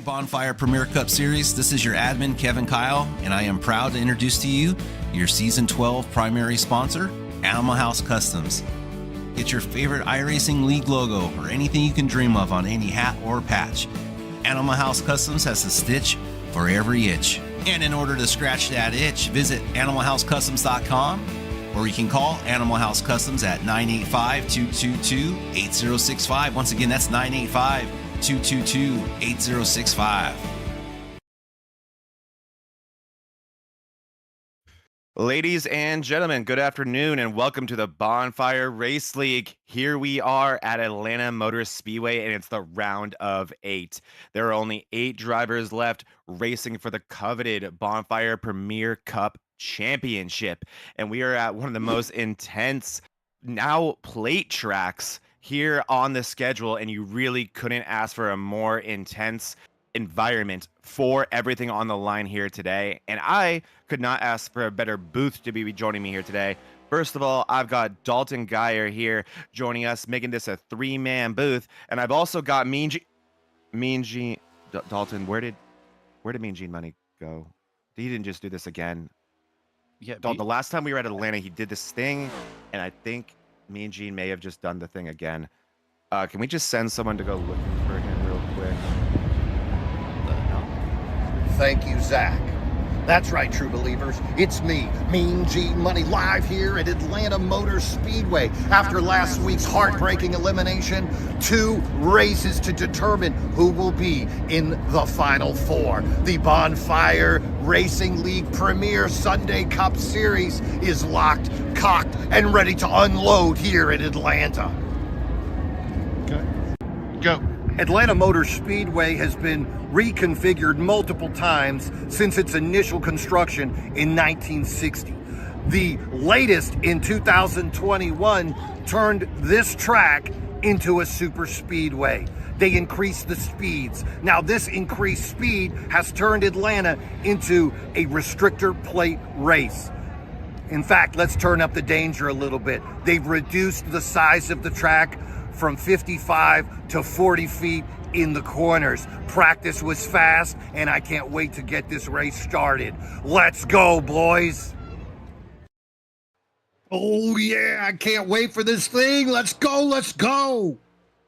Bonfire Premier Cup Series. This is your admin, Kevin Kyle, and I am proud to introduce to you your Season 12 primary sponsor, Animal House Customs. Get your favorite iRacing League logo or anything you can dream of on any hat or patch. Animal House Customs has a stitch for every itch. And in order to scratch that itch, visit animalhousecustoms.com or you can call Animal House Customs at 985-222-8065. Once again, that's 985-222-8065. Ladies and gentlemen, good afternoon and welcome to the Bonfire Race League. Here we are at Atlanta Motor Speedway and it's the round of 8. There are only 8 drivers left racing for the coveted Bonfire Premier Cup Championship. And we are at one of the most intense now plate tracks here on the schedule, and you really couldn't ask for a more intense environment for everything on the line here today. And I could not ask for a better booth to be joining me here today. First of all, I've got Dalton Geyer here joining us, making this a 3-man booth, and I've also got Mean Gene. Dalton, where did Mean Gene Money go? He didn't just do this again. Yeah, Dalton, the last time we were at Atlanta, he did this thing, and I think Mean Gene may have just done the thing again. Can we just send someone to go looking for him real quick? Thank you, Zach. That's right, true believers. It's me, Mean Gene Money, live here at Atlanta Motor Speedway. After last week's heartbreaking elimination, 2 races to determine who will be in the Final 4. The Bonfire Racing League Premier Sunday Cup Series is locked, cocked, and ready to unload here at Atlanta. Go. Atlanta Motor Speedway has been reconfigured multiple times since its initial construction in 1960. The latest in 2021 turned this track into a super speedway. They increased the speeds. Now this increased speed has turned Atlanta into a restrictor plate race. In fact, let's turn up the danger a little bit. They've reduced the size of the track from 55 to 40 feet in the corners. Practice was fast, and I can't wait to get this race started. Let's go, boys. Oh, yeah, I can't wait for this thing. Let's go, let's go.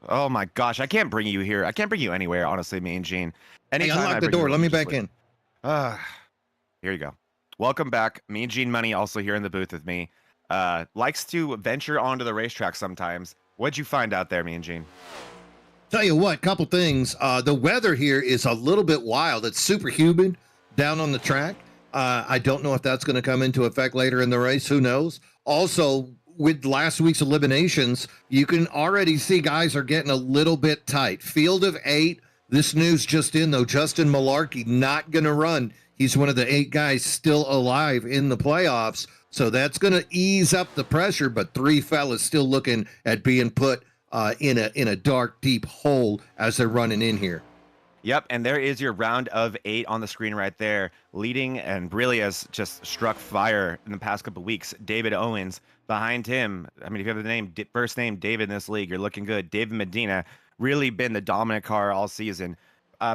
Oh, my gosh. I can't bring you here. I can't bring you anywhere, honestly, Mean Gene. Hey, unlock the door. Let me back in. Here you go. Welcome back. Mean Gene Money also here in the booth with me. Likes to venture onto the racetrack sometimes. What'd you find out there, Mean Gene? Tell you what, couple things. The weather here is a little bit wild. It's super humid down on the track. I don't know if that's going to come into effect later in the race. Who knows? Also, with last week's eliminations, you can already see guys are getting a little bit tight. Field of 8. This news just in, though. Justin Malarkey not going to run. He's one of the 8 guys still alive in the playoffs. So that's going to ease up the pressure, but 3 fellas still looking at being put in a dark, deep hole as they're running in here. Yep, and there is your round of 8 on the screen right there, leading and really has just struck fire in the past couple of weeks. David Owens behind him. I mean, if you have the first name David in this league, you're looking good. David Medina really been the dominant car all season.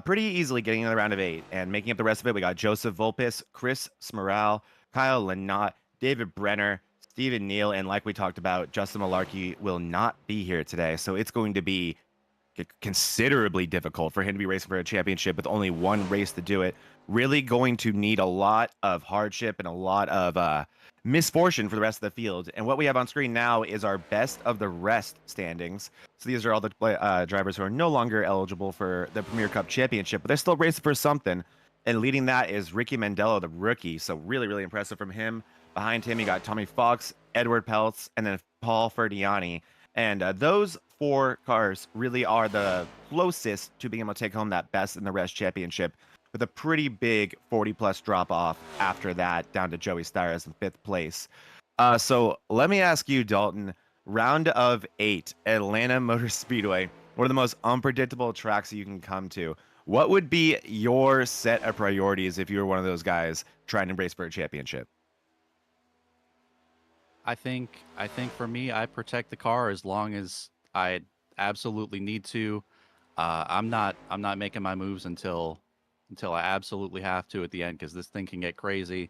Pretty easily getting in the round of 8 and making up the rest of it. We got Joseph Volpis, Chris Smoral, Kyle Lynott, David Brenner, Stephen Neal, and like we talked about, Justin Malarkey will not be here today. So it's going to be considerably difficult for him to be racing for a championship with only 1 race to do it. Really going to need a lot of hardship and a lot of misfortune for the rest of the field. And what we have on screen now is our best of the rest standings. So these are all the drivers who are no longer eligible for the Premier Cup Championship, but they're still racing for something. And leading that is Ricky Mandello, the rookie. So really, really impressive from him. Behind him, you got Tommy Fox, Edward Peltz, and then Paul Ferdiani. And those 4 cars really are the closest to being able to take home that best in the rest championship, with a pretty big 40-plus drop-off after that down to Joey Styres in 5th place. So let me ask you, Dalton, round of 8, Atlanta Motor Speedway, one of the most unpredictable tracks you can come to. What would be your set of priorities if you were one of those guys trying to race for a championship? I think for me, I protect the car as long as I absolutely need to. I'm not making my moves until I absolutely have to at the end, because this thing can get crazy.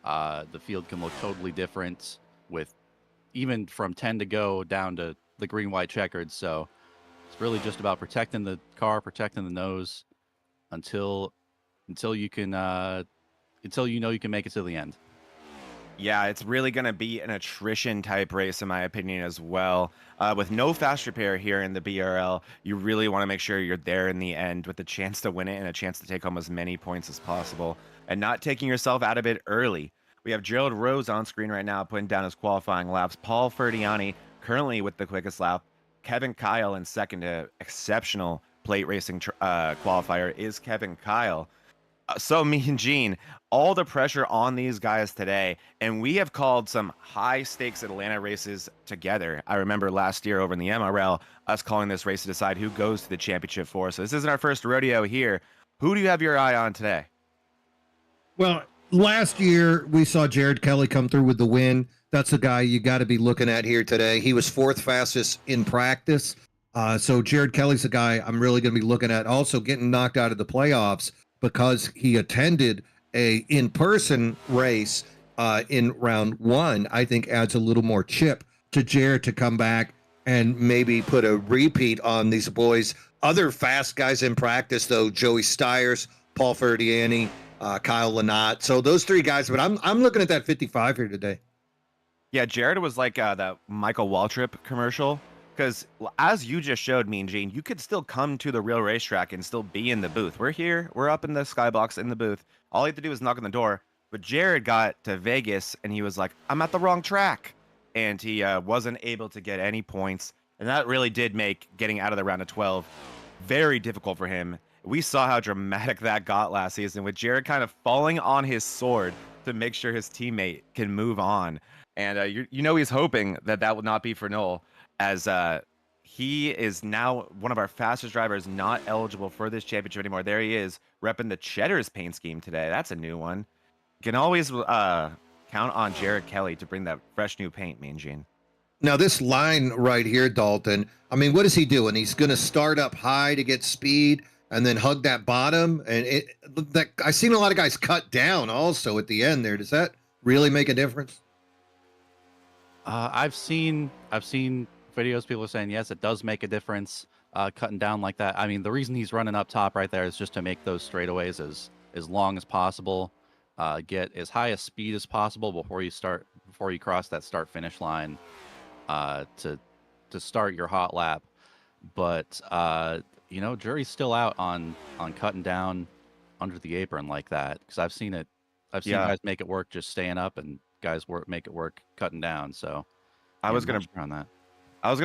The field can look totally different with even from 10 to go down to the green, white, checkered. So it's really just about protecting the car, protecting the nose until you can until you know you can make it to the end. Yeah, it's really going to be an attrition type race, in my opinion, as well. With no fast repair here in the BRL, you really want to make sure you're there in the end with a chance to win it and a chance to take home as many points as possible and not taking yourself out of it early. We have Gerald Rose on screen right now putting down his qualifying laps. Paul Ferdiani currently with the quickest lap. Kevin Kyle in second. Exceptional plate racing qualifier is Kevin Kyle. So me and Gene, all the pressure on these guys today, and we have called some high stakes Atlanta races together. I remember last year over in the MRL, us calling this race to decide who goes to the championship for. So this isn't our first rodeo here. Who do you have your eye on today? Well, last year we saw Jared Kelly come through with the win. That's the guy you got to be looking at here today. He was fourth fastest in practice. So Jared Kelly's the guy I'm really going to be looking at. Also getting knocked out of the playoffs because he attended a in-person race in round one, I think adds a little more chip to Jared to come back and maybe put a repeat on these boys. Other fast guys in practice, though, Joey Stiers, Paul Ferdiani, Kyle Lynott. So those three guys, but I'm looking at that 55 here today. Yeah, Jared was like that Michael Waltrip commercial. Because as you just showed me and Gene, you could still come to the real racetrack and still be in the booth. We're here. We're up in the skybox in the booth. All you have to do is knock on the door. But Jared got to Vegas and he was like, I'm at the wrong track. And he wasn't able to get any points. And that really did make getting out of the round of 12 very difficult for him. We saw how dramatic that got last season with Jared kind of falling on his sword to make sure his teammate can move on. And he's hoping that would not be for Noel, as he is now one of our fastest drivers not eligible for this championship anymore. There he is, repping the Cheddar's paint scheme today. That's a new one. You can always count on Jared Kelly to bring that fresh new paint, Mean Gene. Now, this line right here, Dalton, I mean, what is he doing? He's going to start up high to get speed and then hug that bottom. And I've seen a lot of guys cut down also at the end there. Does that really make a difference? I've seen videos, people are saying, yes, it does make a difference, cutting down like that. I mean, the reason he's running up top right there is just to make those straightaways as long as possible, get as high a speed as possible before you cross that start-finish line, to start your hot lap. But jury's still out on cutting down under the apron like that, because I've seen guys make it work just staying up, and guys make it work cutting down. So I was gonna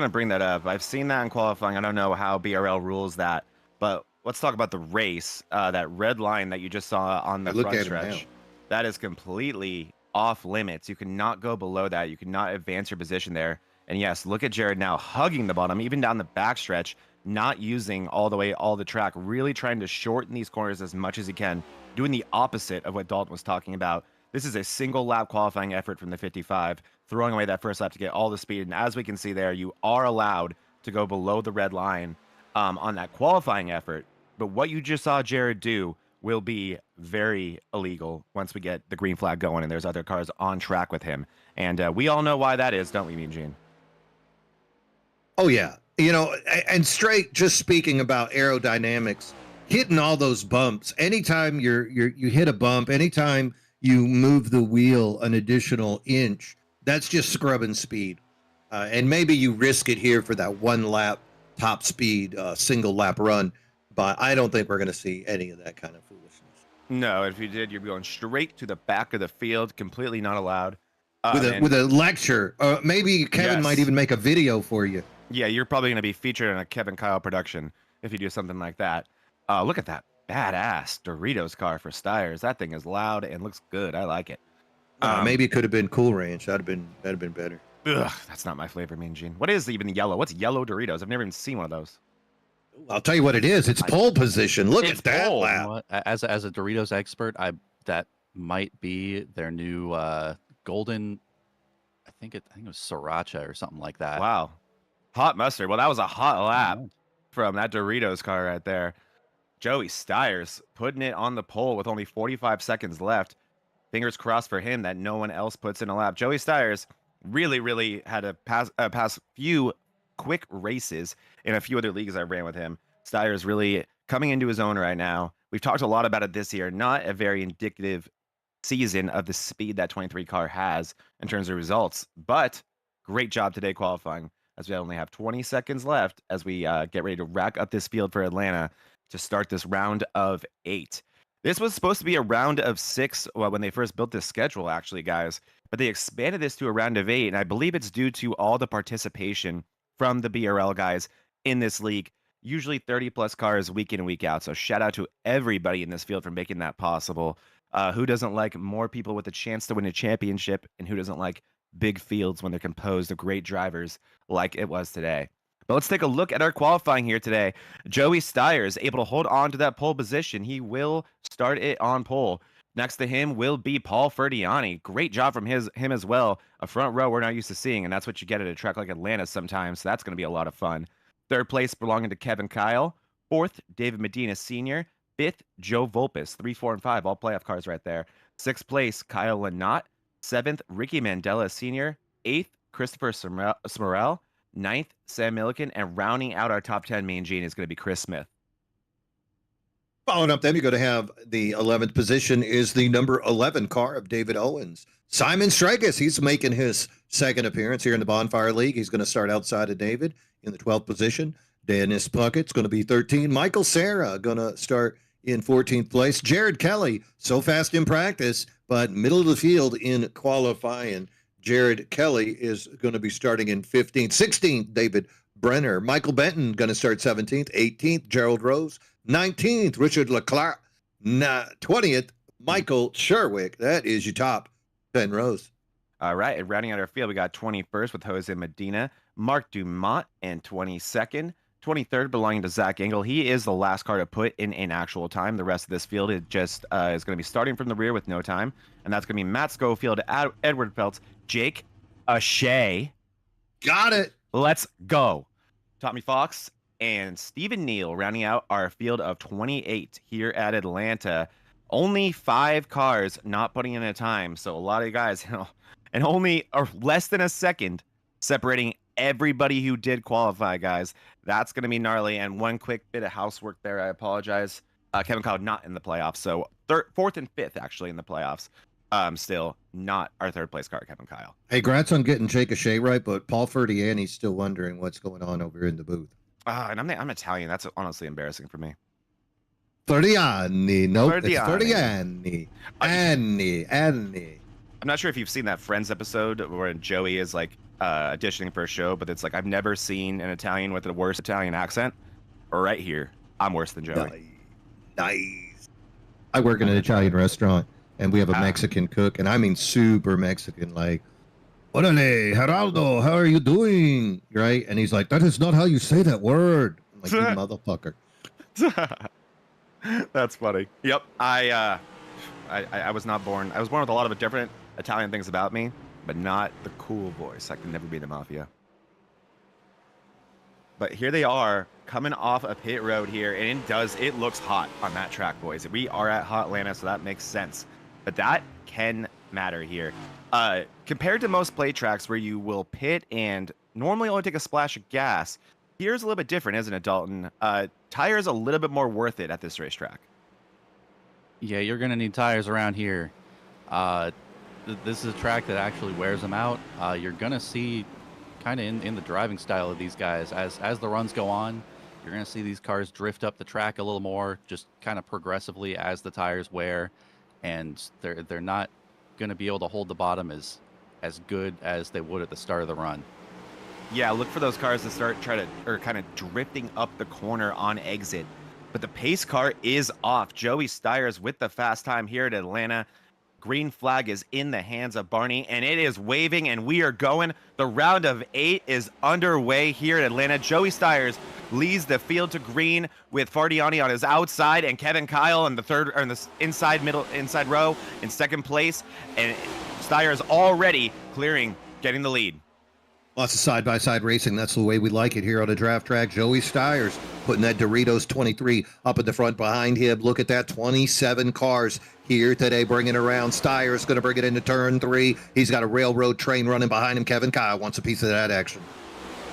bring that up. I've seen that in qualifying. I don't know how BRL rules that, but let's talk about the race. That red line that you just saw on the front stretch, that is completely off limits. You cannot go below that. You cannot advance your position there. And yes, look at Jared now hugging the bottom, even down the backstretch, not using all the track, really trying to shorten these corners as much as he can, doing the opposite of what Dalton was talking about. This is a single lap qualifying effort from the 55, throwing away that first lap to get all the speed. And as we can see there, you are allowed to go below the red line on that qualifying effort. But what you just saw Jared do will be very illegal once we get the green flag going and there's other cars on track with him. And we all know why that is, don't we, Mean Gene? Oh, yeah. And straight, just speaking about aerodynamics, hitting all those bumps, anytime you hit a bump, anytime you move the wheel an additional inch, that's just scrubbing speed. And maybe you risk it here for that one lap top speed single lap run, but I don't think we're going to see any of that kind of foolishness. No, if you did, you're going straight to the back of the field, completely not allowed. With a lecture. Maybe Kevin might even make a video for you. Yeah, you're probably going to be featured in a Kevin Kyle production if you do something like that. Look at that badass Doritos car for Stiers. That thing is loud and looks good. I like it. Maybe it could have been Cool Ranch. That'd have been better. Ugh, that's not my flavor, Mean Gene. What is even yellow? What's yellow Doritos? I've never even seen one of those. I'll tell you what it is. It's pole position. Look at that lap. As a Doritos expert, that might be their new golden. I think it was sriracha or something like that. Wow, hot mustard. Well, that was a hot lap. from that Doritos car right there. Joey Styres putting it on the pole with only 45 seconds left. Fingers crossed for him that no one else puts in a lap. Joey Styres really had a past few quick races in a few other leagues I ran with him. Styres really coming into his own right now. We've talked a lot about it this year. Not a very indicative season of the speed that 23 car has in terms of results, but great job today qualifying, as we only have 20 seconds left as we get ready to rack up this field for Atlanta to start this round of 8. This was supposed to be a round of 6 when they first built this schedule, actually, guys, but they expanded this to a round of 8, and I believe it's due to all the participation from the BRL guys in this league. Usually 30 plus cars week in and week out. So shout out to everybody in this field for making that possible. Who doesn't like more people with a chance to win a championship, and who doesn't like big fields when they're composed of great drivers like it was today? But let's take a look at our qualifying here today. Joey Styres able to hold on to that pole position. He will start it on pole. Next to him will be Paul Ferdiani. Great job from him as well. A front row we're not used to seeing, and that's what you get at a track like Atlanta sometimes. So that's going to be a lot of fun. Third place belonging to Kevin Kyle. Fourth, David Medina Sr. Fifth, Joe Volpes. 3, 4, and 5, all playoff cars right there. Sixth place, Kyle Lynott. Seventh, Ricky Mandela Sr. Eighth, Christopher Smurrell. Ninth, Sam Milliken. And rounding out our top 10 Mean Gene is going to be Chris Smith. Following up them, you're going to have the 11th position is the number 11 car of David Owens. Simon Strikas, he's making his second appearance here in the Bonfire League. He's going to start outside of David in the 12th position. Dennis Puckett's going to be 13. Michael Serra going to start in 14th place. Jared Kelly, so fast in practice, but middle of the field in qualifying. Jared Kelly is going to be starting in 15th. 16th, David Brenner. Michael Benton going to start 17th. 18th, Gerald Rose. 19th, Richard Leclerc. 20th, Michael Sherwick. That is your top 10 rows. All right, and rounding out our field, we got 21st with Jose Medina, Mark Dumont, and 22nd. 23rd belonging to Zach Engel. He is the last car to put in actual time. The rest of this field is just is going to be starting from the rear with no time, and that's going to be Matt Schofield, Edward Peltz, Jake Ashea. Got it. Let's go. Tommy Fox and Stephen Neal rounding out our field of 28 here at Atlanta. Only 5 cars not putting in a time, so a lot of guys, and only less than a second separating everybody who did qualify, guys. That's going to be gnarly. And one quick bit of housework there. I apologize. Kevin Kyle not in the playoffs, so 4th and 5th actually in the playoffs. Still not our 3rd place car, Kevin Kyle. Hey, congrats on getting Jake Ashea right, but Paul Ferdiani's still wondering what's going on over in the booth. And I'm Italian. That's honestly embarrassing for me. Ferdiani. Nope, it's Ferdiani. Annie. I'm not sure if you've seen that Friends episode where Joey is like auditioning for a show, but it's like I've never seen an Italian with a worse Italian accent. Right here, I'm worse than Joey. Nice. I work in an Italian restaurant, and we have a Mexican cook, and I mean super Mexican, like, "Orale, Geraldo, how are you doing?" Right? And he's like, "That is not how you say that word." I'm like, "You motherfucker." That's funny. Yep. I was not born. I was born with a lot of different Italian things about me, but not the cool voice. I could never be the mafia. But here they are coming off a pit road here, and it looks hot on that track, boys. We are at Hot Atlanta, so that makes sense. But that can matter here. Compared to most play tracks where you will pit and normally only take a splash of gas, here's a little bit different, isn't it, Dalton? Tires a little bit more worth it at this racetrack. Yeah, you're going to need tires around here. This is a track that actually wears them out. You're going to see kind of in the driving style of these guys, as the runs go on, you're going to see these cars drift up the track a little more, just kind of progressively as the tires wear, and they're not going to be able to hold the bottom as good as they would at the start of the run. Yeah, look for those cars to kind of drifting up the corner on exit. But the pace car is off. Joey Styres with the fast time here at Atlanta. Green flag is in the hands of Barney, and it is waving, and we are going. The round of 8 is underway here at Atlanta. Joey Styres leads the field to green with Fardiani on his outside, and Kevin Kyle in the inside row in second place, and Styres already getting the lead. Lots of side-by-side racing. That's the way we like it here on a draft track. Joey Stiers putting that Doritos 23 up at the front behind him. Look at that, 27 cars here today bringing around. Stiers going to bring it into turn 3. He's got a railroad train running behind him. Kevin Kyle wants a piece of that action.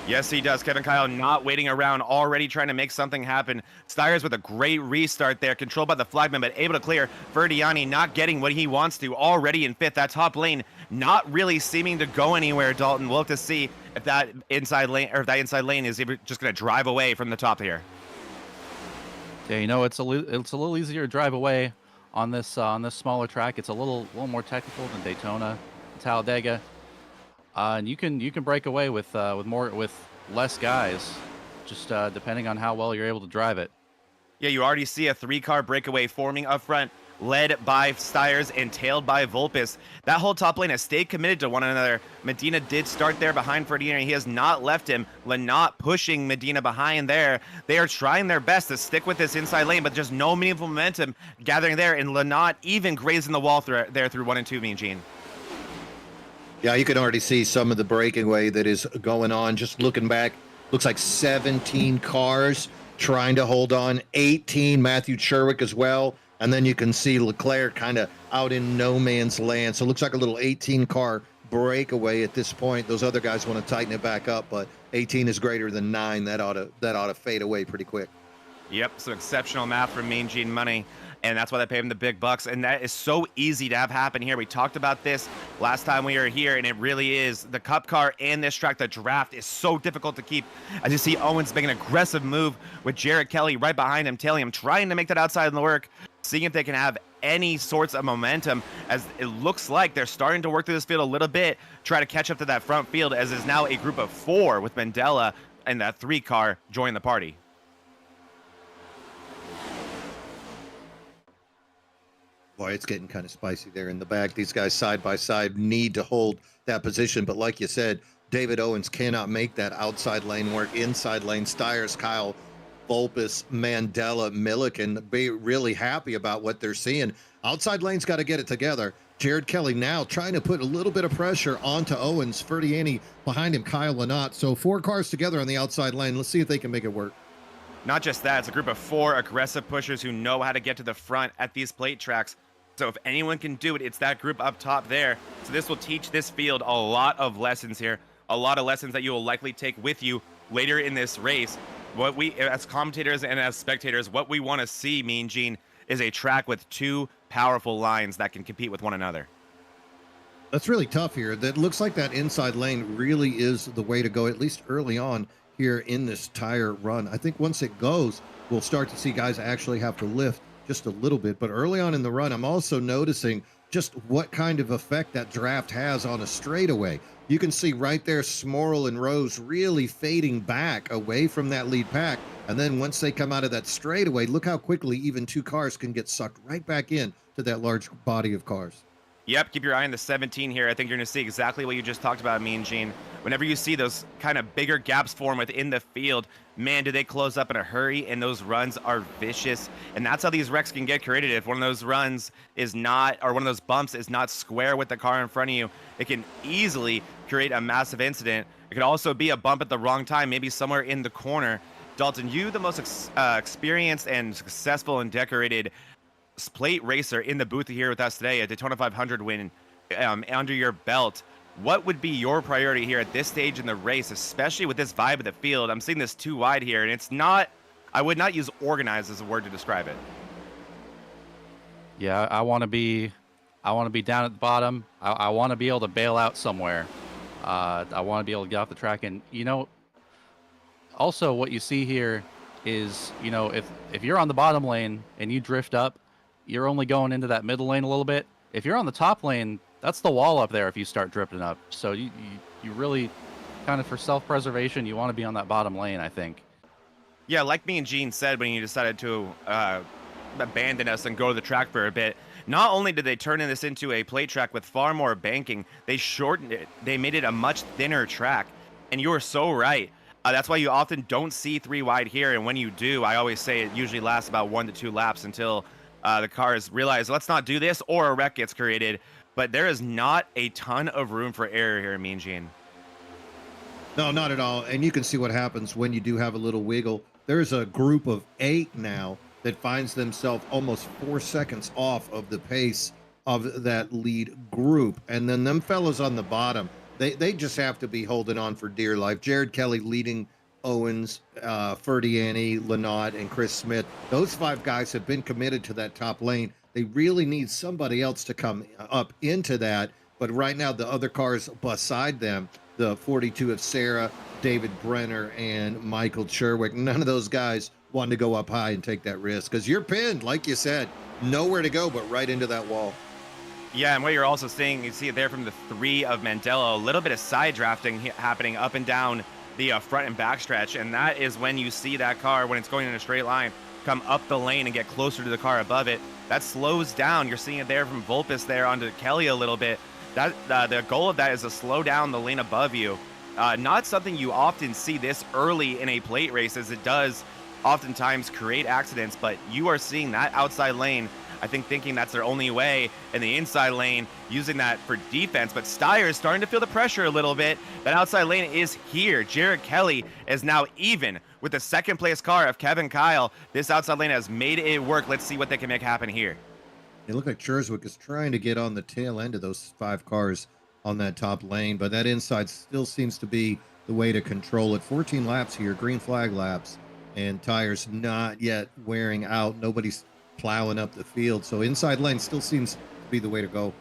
Yes, he does. Kevin Kyle not waiting around, already trying to make something happen. Stiers with a great restart there, controlled by the flagman, but able to clear. Verdiani not getting what he wants to, already in 5th. That top lane not really seeming to go anywhere, Dalton. We'll have to see if that inside lane is just going to drive away from the top here. Yeah, you know, it's a little easier to drive away on this smaller track. It's a little more technical than Daytona, Talladega. And you can break away with less guys, just depending on how well you're able to drive it. Yeah, you already see a 3-car breakaway forming up front, led by Stiers and tailed by Vulpes. That whole top lane has stayed committed to one another. Medina did start there behind Ferdiani. He has not left him. Lynott pushing Medina behind there. They are trying their best to stick with this inside lane, but just no meaningful momentum gathering there. And Lynott even grazing the wall there through 1 and 2, Mean Gene. Yeah, you can already see some of the breakaway that is going on. Just looking back, looks like 17 cars trying to hold on. 18, Matthew Sherwick as well. And then you can see Leclerc kind of out in no man's land. So it looks like a little 18-car breakaway at this point. Those other guys want to tighten it back up, but 18 is greater than 9. That ought to fade away pretty quick. Yep, some exceptional math from Mean Gene Money, and that's why they pay him the big bucks, and that is so easy to have happen here. We talked about this last time we were here, and it really is. The Cup car and this track, the draft, is so difficult to keep. As you see, Owens making an aggressive move with Jared Kelly right behind him, tailing him, trying to make that outside in the work, seeing if they can have any sorts of momentum, as it looks like they're starting to work through this field a little bit, try to catch up to that front field, as is now a group of 4 with Mandela and that 3-car join the party. Boy, it's getting kind of spicy there in the back. These guys side by side need to hold that position. But like you said, David Owens cannot make that outside lane work. Inside lane, Stiers, Kyle, Vulpes, Mandela, Milliken be really happy about what they're seeing. Outside lane's got to get it together. Jared Kelly now trying to put a little bit of pressure onto Owens. Ferdiani behind him, Kyle Lynott. So 4 cars together on the outside lane. Let's see if they can make it work. Not just that, it's a group of 4 aggressive pushers who know how to get to the front at these plate tracks. So if anyone can do it, it's that group up top there. So this will teach this field a lot of lessons here, a lot of lessons that you will likely take with you later in this race. What we, as commentators and as spectators, what we want to see, Mean Gene, is a track with 2 powerful lines that can compete with one another. That's really tough here. That looks like that inside lane really is the way to go, at least early on here in this tire run. I think once it goes, we'll start to see guys actually have to lift just a little bit. But early on in the run, I'm also noticing just what kind of effect that draft has on a straightaway. You can see right there, Smorrell and Rose really fading back away from that lead pack. And then once they come out of that straightaway, look how quickly even 2 cars can get sucked right back in to that large body of cars. Yep, keep your eye on the 17 here. I think you're going to see exactly what you just talked about, Mean Gene. Whenever you see those kind of bigger gaps form within the field, man, do they close up in a hurry, and those runs are vicious. And that's how these wrecks can get created. If one of those runs is not, or one of those bumps is not square with the car in front of you, it can easily create a massive incident. It could also be a bump at the wrong time, maybe somewhere in the corner. Dalton, you, the most experienced and successful and decorated plate racer in the booth here with us today, a Daytona 500 win under your belt. What would be your priority here at this stage in the race, especially with this vibe of the field? I'm seeing this too wide here, and it's not, I would not use organized as a word to describe it. Yeah, I want to be down at the bottom. I want to be able to bail out somewhere. I want to be able to get off the track. And, you know, also what you see here is, you know, if you're on the bottom lane and you drift up, you're only going into that middle lane a little bit. If you're on the top lane, that's the wall up there if you start drifting up. So you really, kind of for self-preservation, you want to be on that bottom lane, I think. Yeah, like me and Gene said when you decided to abandon us and go to the track for a bit, not only did they turn this into a plate track with far more banking, they shortened it. They made it a much thinner track. And you are so right. That's why you often don't see 3 wide here. And when you do, I always say it usually lasts about 1 to 2 laps until the cars realize, let's not do this, or a wreck gets created. But there is not a ton of room for error here, Mean Gene. No, not at all. And you can see what happens when you do have a little wiggle. There's a group of 8 now that finds themselves almost 4 seconds off of the pace of that lead group. And then them fellows on the bottom, they just have to be holding on for dear life. Jared Kelly leading Owens, Ferdiani, Lynott, and Chris Smith. Those 5 guys have been committed to that top lane. They really need somebody else to come up into that. But right now, the other cars beside them, the 42 of Sarah, David Brenner, and Michael Sherwick, none of those guys wanted to go up high and take that risk because you're pinned, like you said, nowhere to go but right into that wall. Yeah, and what you're also seeing, you see it there from the 3 of Mandela, a little bit of side drafting happening up and down the front and back stretch, and that is when you see that car, when it's going in a straight line, come up the lane and get closer to the car above it. That slows down. You're seeing it there from Vulpes there onto Kelly a little bit. That the goal of that is to slow down the lane above you. Not something you often see this early in a plate race, as it does oftentimes create accidents, but you are seeing that outside lane, I think, thinking that's their only way, and the inside lane using that for defense. But Steyer is starting to feel the pressure a little bit. That outside lane is here. Jared Kelly is now even with the second place car of Kevin Kyle. This outside lane has made it work. Let's see what they can make happen here. It looked like Cherswick is trying to get on the tail end of those 5 cars on that top lane, but that inside still seems to be the way to control it. 14 laps here, green flag laps, and tires not yet wearing out. Nobody's plowing up the field, so inside lane still seems to be the way to go.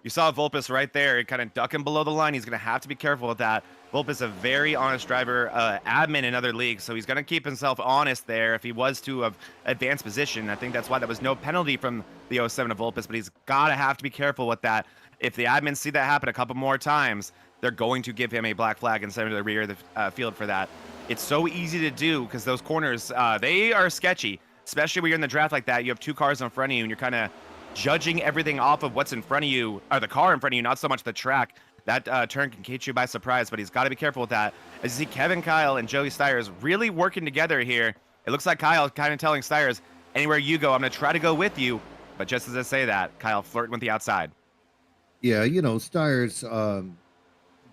You saw Vulpes right there, kind of ducking below the line. He's going to have to be careful with that. Vulpes, a very honest driver, admin in other leagues, so he's going to keep himself honest there if he was to have advanced position. I think that's why there was no penalty from the 07 of Vulpes, but he's got to have to be careful with that. If the admins see that happen a couple more times, they're going to give him a black flag and send him to the rear of the field for that. It's so easy to do because those corners, they are sketchy, especially when you're in the draft like that. You have 2 cars in front of you, and you're kind of judging everything off of what's in front of you, or the car in front of you, not so much the track. That turn can catch you by surprise, but he's got to be careful with that. As you see Kevin Kyle and Joey Steyers really working together here. It looks like Kyle kind of telling Steyers, anywhere you go, I'm going to try to go with you. But just as I say that, Kyle flirting with the outside. Yeah, you know, Steyers,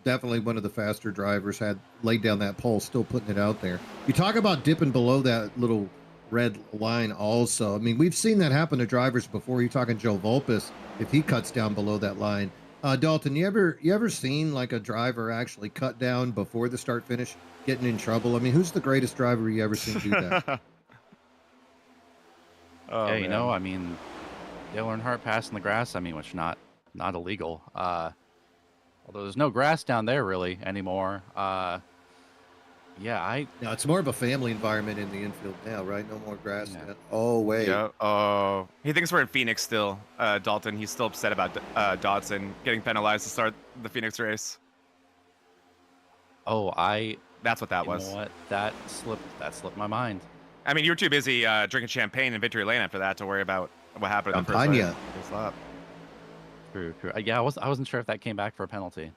definitely one of the faster drivers, had laid down that pole, still putting it out there. You talk about dipping below that little red line also. I mean, we've seen that happen to drivers before. You're talking Joe Vulpes, if he cuts down below that line. Dalton, you ever seen like a driver actually cut down before the start finish, getting in trouble? I mean, who's the greatest driver you ever seen do that? Oh, yeah, you know, I mean, Dale Earnhardt passing the grass, I mean, which not illegal. Although there's no grass down there really anymore. Yeah, No, it's more of a family environment in the infield now, right? No more grass. Yeah. Oh, wait. Yeah. Oh, he thinks we're in Phoenix still. Dalton, he's still upset about Dodson getting penalized to start the Phoenix race. Oh, That's what that you was. know what? That slipped my mind. I mean, you were too busy drinking champagne in Victory Lane after that to worry about what happened in the Campagna. first lap. True. Yeah, I wasn't sure if that came back for a penalty.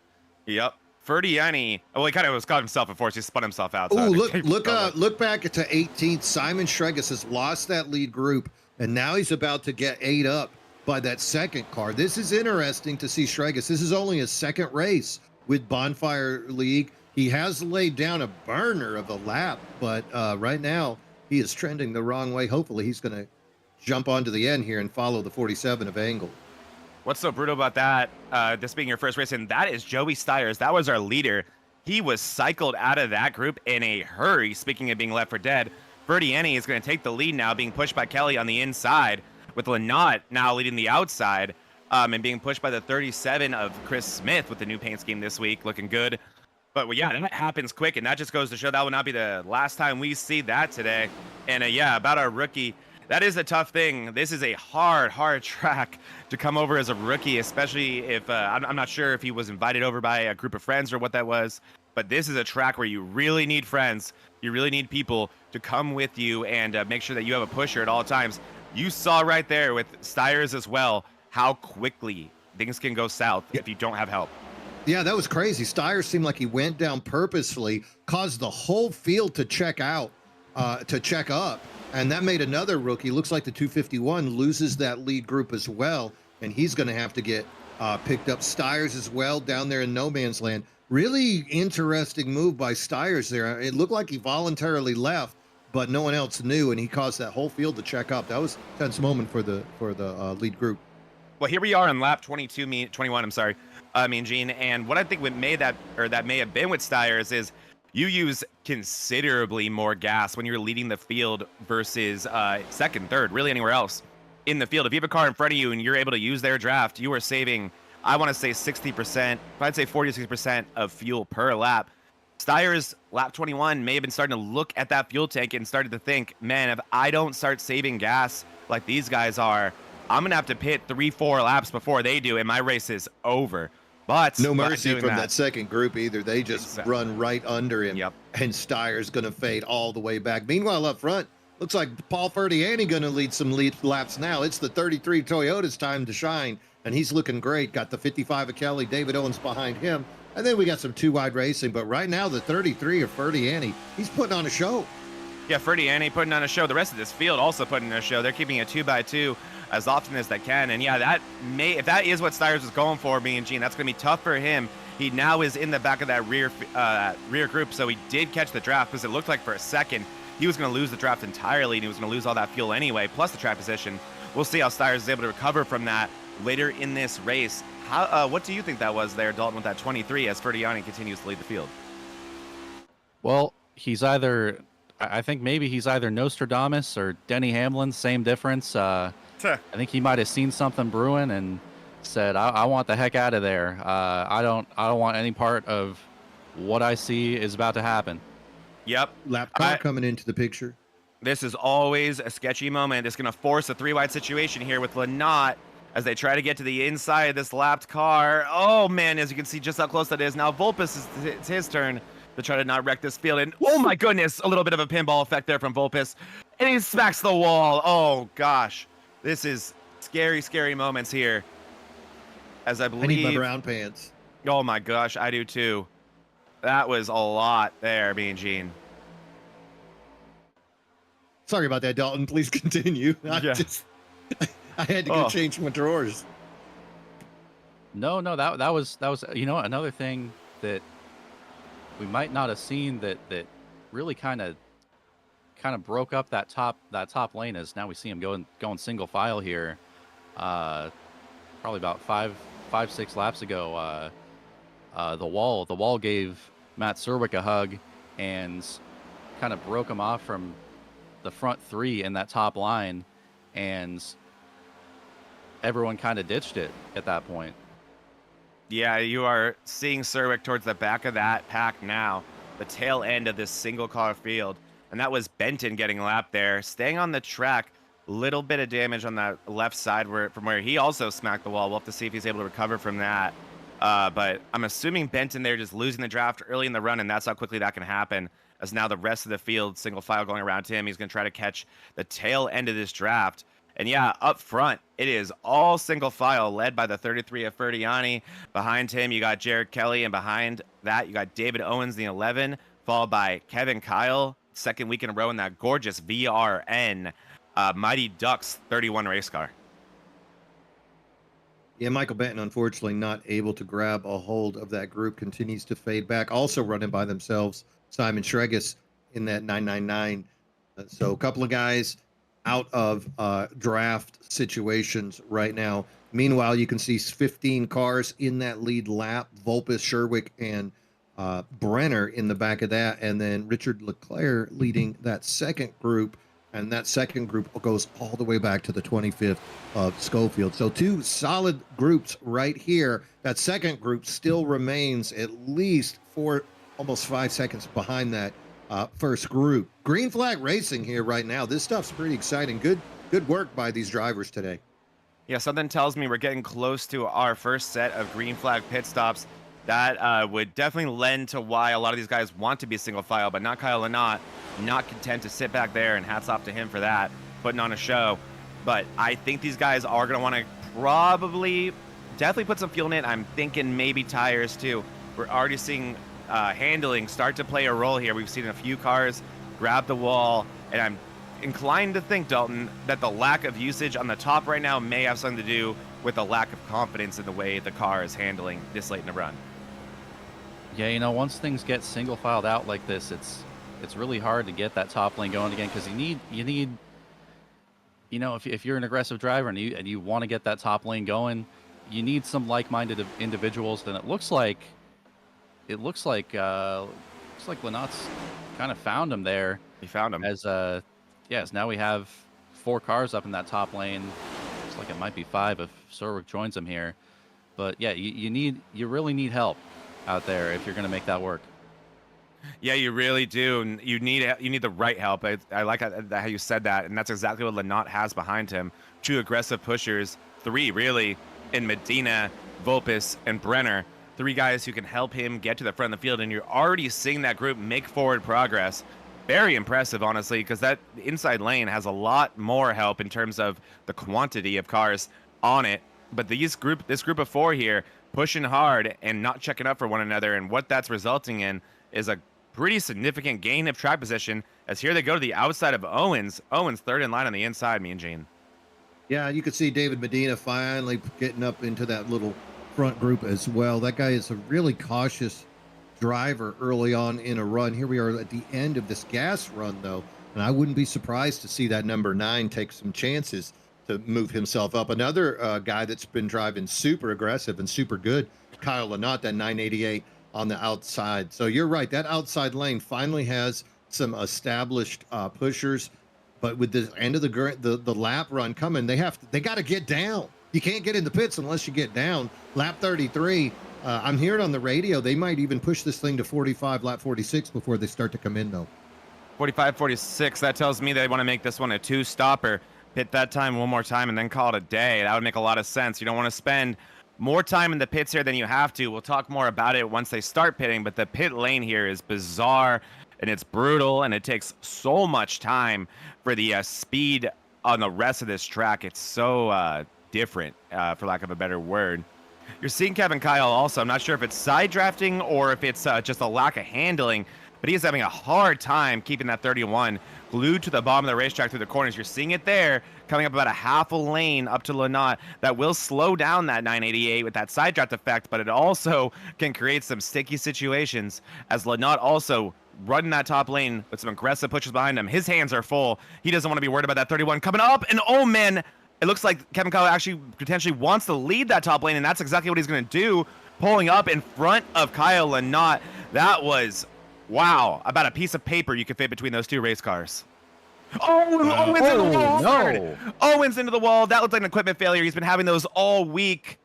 Yep. Ferdiani. Well, he kind of was caught himself before. He spun himself out. Oh, look back to 18th. Simon Stregas has lost that lead group, and now he's about to get 8 up by that second car. This is interesting to see Stregas. This is only his second race with Bonfire League. He has laid down a burner of a lap, but right now he is trending the wrong way. Hopefully he's going to jump onto the end here and follow the 47 of Angle. What's so brutal about that, this being your first race, and that is Joey Steyers. That was our leader. He was cycled out of that group in a hurry, speaking of being left for dead. Ferdiani is going to take the lead now, being pushed by Kelly on the inside, with Lynott now leading the outside, and being pushed by the 37 of Chris Smith with the new paint scheme this week, looking good. But well, yeah, that happens quick, and that just goes to show that will not be the last time we see that today. And yeah, about our rookie, that is a tough thing. This is a hard track to come over as a rookie, especially if I'm not sure if he was invited over by a group of friends or what that was. But this is a track where you really need friends. You really need people to come with you and make sure that you have a pusher at all times. You saw right there with Steyers as well how quickly things can go south if you don't have help. Yeah, that was crazy. Steyers seemed like he went down purposefully, caused the whole field to check out, to check up. And that made another rookie. Looks like the 251 loses that lead group as well. And he's going to have to get picked up. Steyers as well down there in no man's land. Really interesting move by Stiers there. It looked like he voluntarily left, but no one else knew, and he caused that whole field to check up. That was a tense moment for the lead group. Well, here we are on lap 21. I'm sorry, Mean Gene. And what I think what made that, or that may have been with Stiers, is you use considerably more gas when you're leading the field versus second, third, really anywhere else in the field. If you have a car in front of you and you're able to use their draft, you are saving, I want to say 60%, I'd say 40 to 60% of fuel per lap. Stiers, lap 21, may have been starting to look at that fuel tank and started to think, man, if I don't start saving gas like these guys are, I'm going to have to pit 3-4 laps before they do, and my race is over. But no mercy from that second group either. They just run right under him. Yep. And Stiers going to fade all the way back. Meanwhile, up front, looks like Paul Ferdiani going to lead some laps now. It's the 33 Toyota's time to shine, and he's looking great. Got the 55 of Kelly, David Owens behind him. And then we got some two-wide racing. But right now, the 33 of Ferdiani, he's putting on a show. Yeah, Ferdiani putting on a show. The rest of this field also putting on a show. They're keeping a 2x2 as often as they can. And yeah, that may, if that is what Stiers was going for, me and Gene, that's going to be tough for him. He now is in the back of that rear group, so he did catch the draft, because it looked like for a second he was going to lose the draft entirely, and he was going to lose all that fuel anyway, plus the track position. We'll see how Stiers is able to recover from that later in this race. How, what do you think that was there, Dalton, with that 23 as Ferdiani continues to lead the field? Well, he's either, I think maybe he's either Nostradamus or Denny Hamlin, same difference. I think he might have seen something brewing and said, I want the heck out of there. I don't want any part of what I see is about to happen. Yep. Lap car coming into the picture. This is always a sketchy moment. It's going to force a 3-wide situation here with Lynott as they try to get to the inside of this lapped car. Oh, man, as you can see just how close that is. Now Volpus, it's his turn to try to not wreck this field. And, oh, my goodness, a little bit of a pinball effect there from Volpus. And he smacks the wall. Oh, gosh. This is scary, scary moments here. As I believe... I need my brown pants. Oh, my gosh, I do too. That was a lot there, Mean Gene. Sorry about that, Dalton. Please continue. I had to go change my drawers. No, that was another thing that we might not have seen that really kind of broke up that top lane, is now we see him going single file here. Probably about 5-6 laps ago, the wall gave Matt Serwick a hug and kind of broke him off from the front three in that top line, and everyone kind of ditched it at that point. Yeah, you are seeing Serwick towards the back of that pack now, the tail end of this single car field. And that was Benton getting lapped there, staying on the track. Little bit of damage on that left side from where he also smacked the wall. We'll have to see if he's able to recover from that. But I'm assuming Benton there just losing the draft early in the run, and that's how quickly that can happen, as now the rest of the field, single file going around him. He's going to try to catch the tail end of this draft. And yeah, up front, it is all single file, led by the 33 of Ferdiani. Behind him, you got Jared Kelly, and behind that, you got David Owens, the 11, followed by Kevin Kyle, second week in a row in that gorgeous VRN Mighty Ducks 31 race car. Yeah, Michael Benton, unfortunately, not able to grab a hold of that group, continues to fade back. Also running by themselves, Simon Shregas in that 999. So a couple of guys out of draft situations right now. Meanwhile, you can see 15 cars in that lead lap. Volpus, Sherwick, and Brenner in the back of that. And then Richard Leclerc leading that second group. And that second group goes all the way back to the 25th of Schofield. So two solid groups right here. That second group still remains at least almost 5 seconds behind that first group. Green flag racing here right now. This stuff's pretty exciting. Good work by these drivers today. Yeah, something tells me we're getting close to our first set of green flag pit stops. That would definitely lend to why a lot of these guys want to be single file, but not Kyle Lynott, not content to sit back there, and hats off to him for that, putting on a show. But I think these guys are going to want to definitely put some fuel in it. I'm thinking maybe tires too. We're already seeing handling start to play a role here. We've seen a few cars grab the wall, and I'm inclined to think, Dalton, that the lack of usage on the top right now may have something to do with the lack of confidence in the way the car is handling this late in the run. Yeah, once things get single filed out like this, it's really hard to get that top lane going again because you need if you're an aggressive driver and you want to get that top lane going, you need some like-minded individuals. Then it looks like Lenot's kind of found him there. He found him. As yes, now we have 4 cars up in that top lane. Looks like it might be 5 if Sorwick joins him here. But yeah, you really need help out there if you're going to make that work. Yeah, you really do. And you need the right help. I like how you said that, and that's exactly what Lenot has behind him. 2 aggressive pushers, 3 really, in Medina, Vulpes, and Brenner. 3 guys who can help him get to the front of the field, and you're already seeing that group make forward progress. Very impressive, honestly, because that inside lane has a lot more help in terms of the quantity of cars on it. But this group of 4 here pushing hard and not checking up for one another, and what that's resulting in is a pretty significant gain of track position, as here they go to the outside of Owens. Owens third in line on the inside, me and Gene. Yeah, you could see David Medina finally getting up into that little front group as well. That guy is a really cautious driver early on in a run. Here we are at the end of this gas run, though, and I wouldn't be surprised to see that number 9 take some chances to move himself up. Another guy that's been driving super aggressive and super good, Kyle Lenot, that 988 on the outside. So you're right, that outside lane finally has some established pushers, but with the end of the lap run coming, they got to get down. You can't get in the pits unless you get down. Lap 33, I'm hearing on the radio, they might even push this thing to 45, lap 46 before they start to come in, though. 45, 46, that tells me they want to make this one a 2-stopper. Hit that time one more time and then call it a day. That would make a lot of sense. You don't want to spend more time in the pits here than you have to. We'll talk more about it once they start pitting, but the pit lane here is bizarre and it's brutal, and it takes so much time for the speed on the rest of this track. It's so different, for lack of a better word. You're seeing Kevin Kyle also. I'm not sure if it's side drafting or if it's just a lack of handling, but he is having a hard time keeping that 31 glued to the bottom of the racetrack through the corners. You're seeing it there, coming up about a half a lane up to Lenot. That will slow down that 988 with that side draft effect, but it also can create some sticky situations as Lenot also running that top lane with some aggressive pushes behind him. His hands are full. He doesn't want to be worried about that 31 coming up, and oh man, it looks like Kevin Kyle actually potentially wants to lead that top lane, and that's exactly what he's going to do, pulling up in front of Kyle Lenot. That was, wow, about a piece of paper you could fit between those 2 race cars. Owens into the wall. No. Owens into the wall. That looked like an equipment failure. He's been having those all week.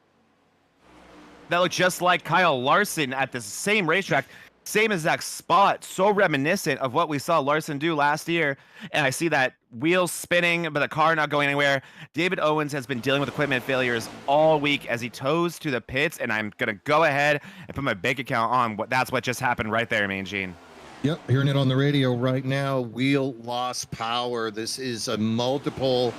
That looked just like Kyle Larson at the same racetrack. Same exact spot, so reminiscent of what we saw Larson do last year. And I see that wheels spinning, but the car not going anywhere. David Owens has been dealing with equipment failures all week as he toes to the pits, and I'm going to go ahead and put my bank account on. That's what just happened right there, Mean Gene. Yep, hearing it on the radio right now. Wheel lost power. This is a multiple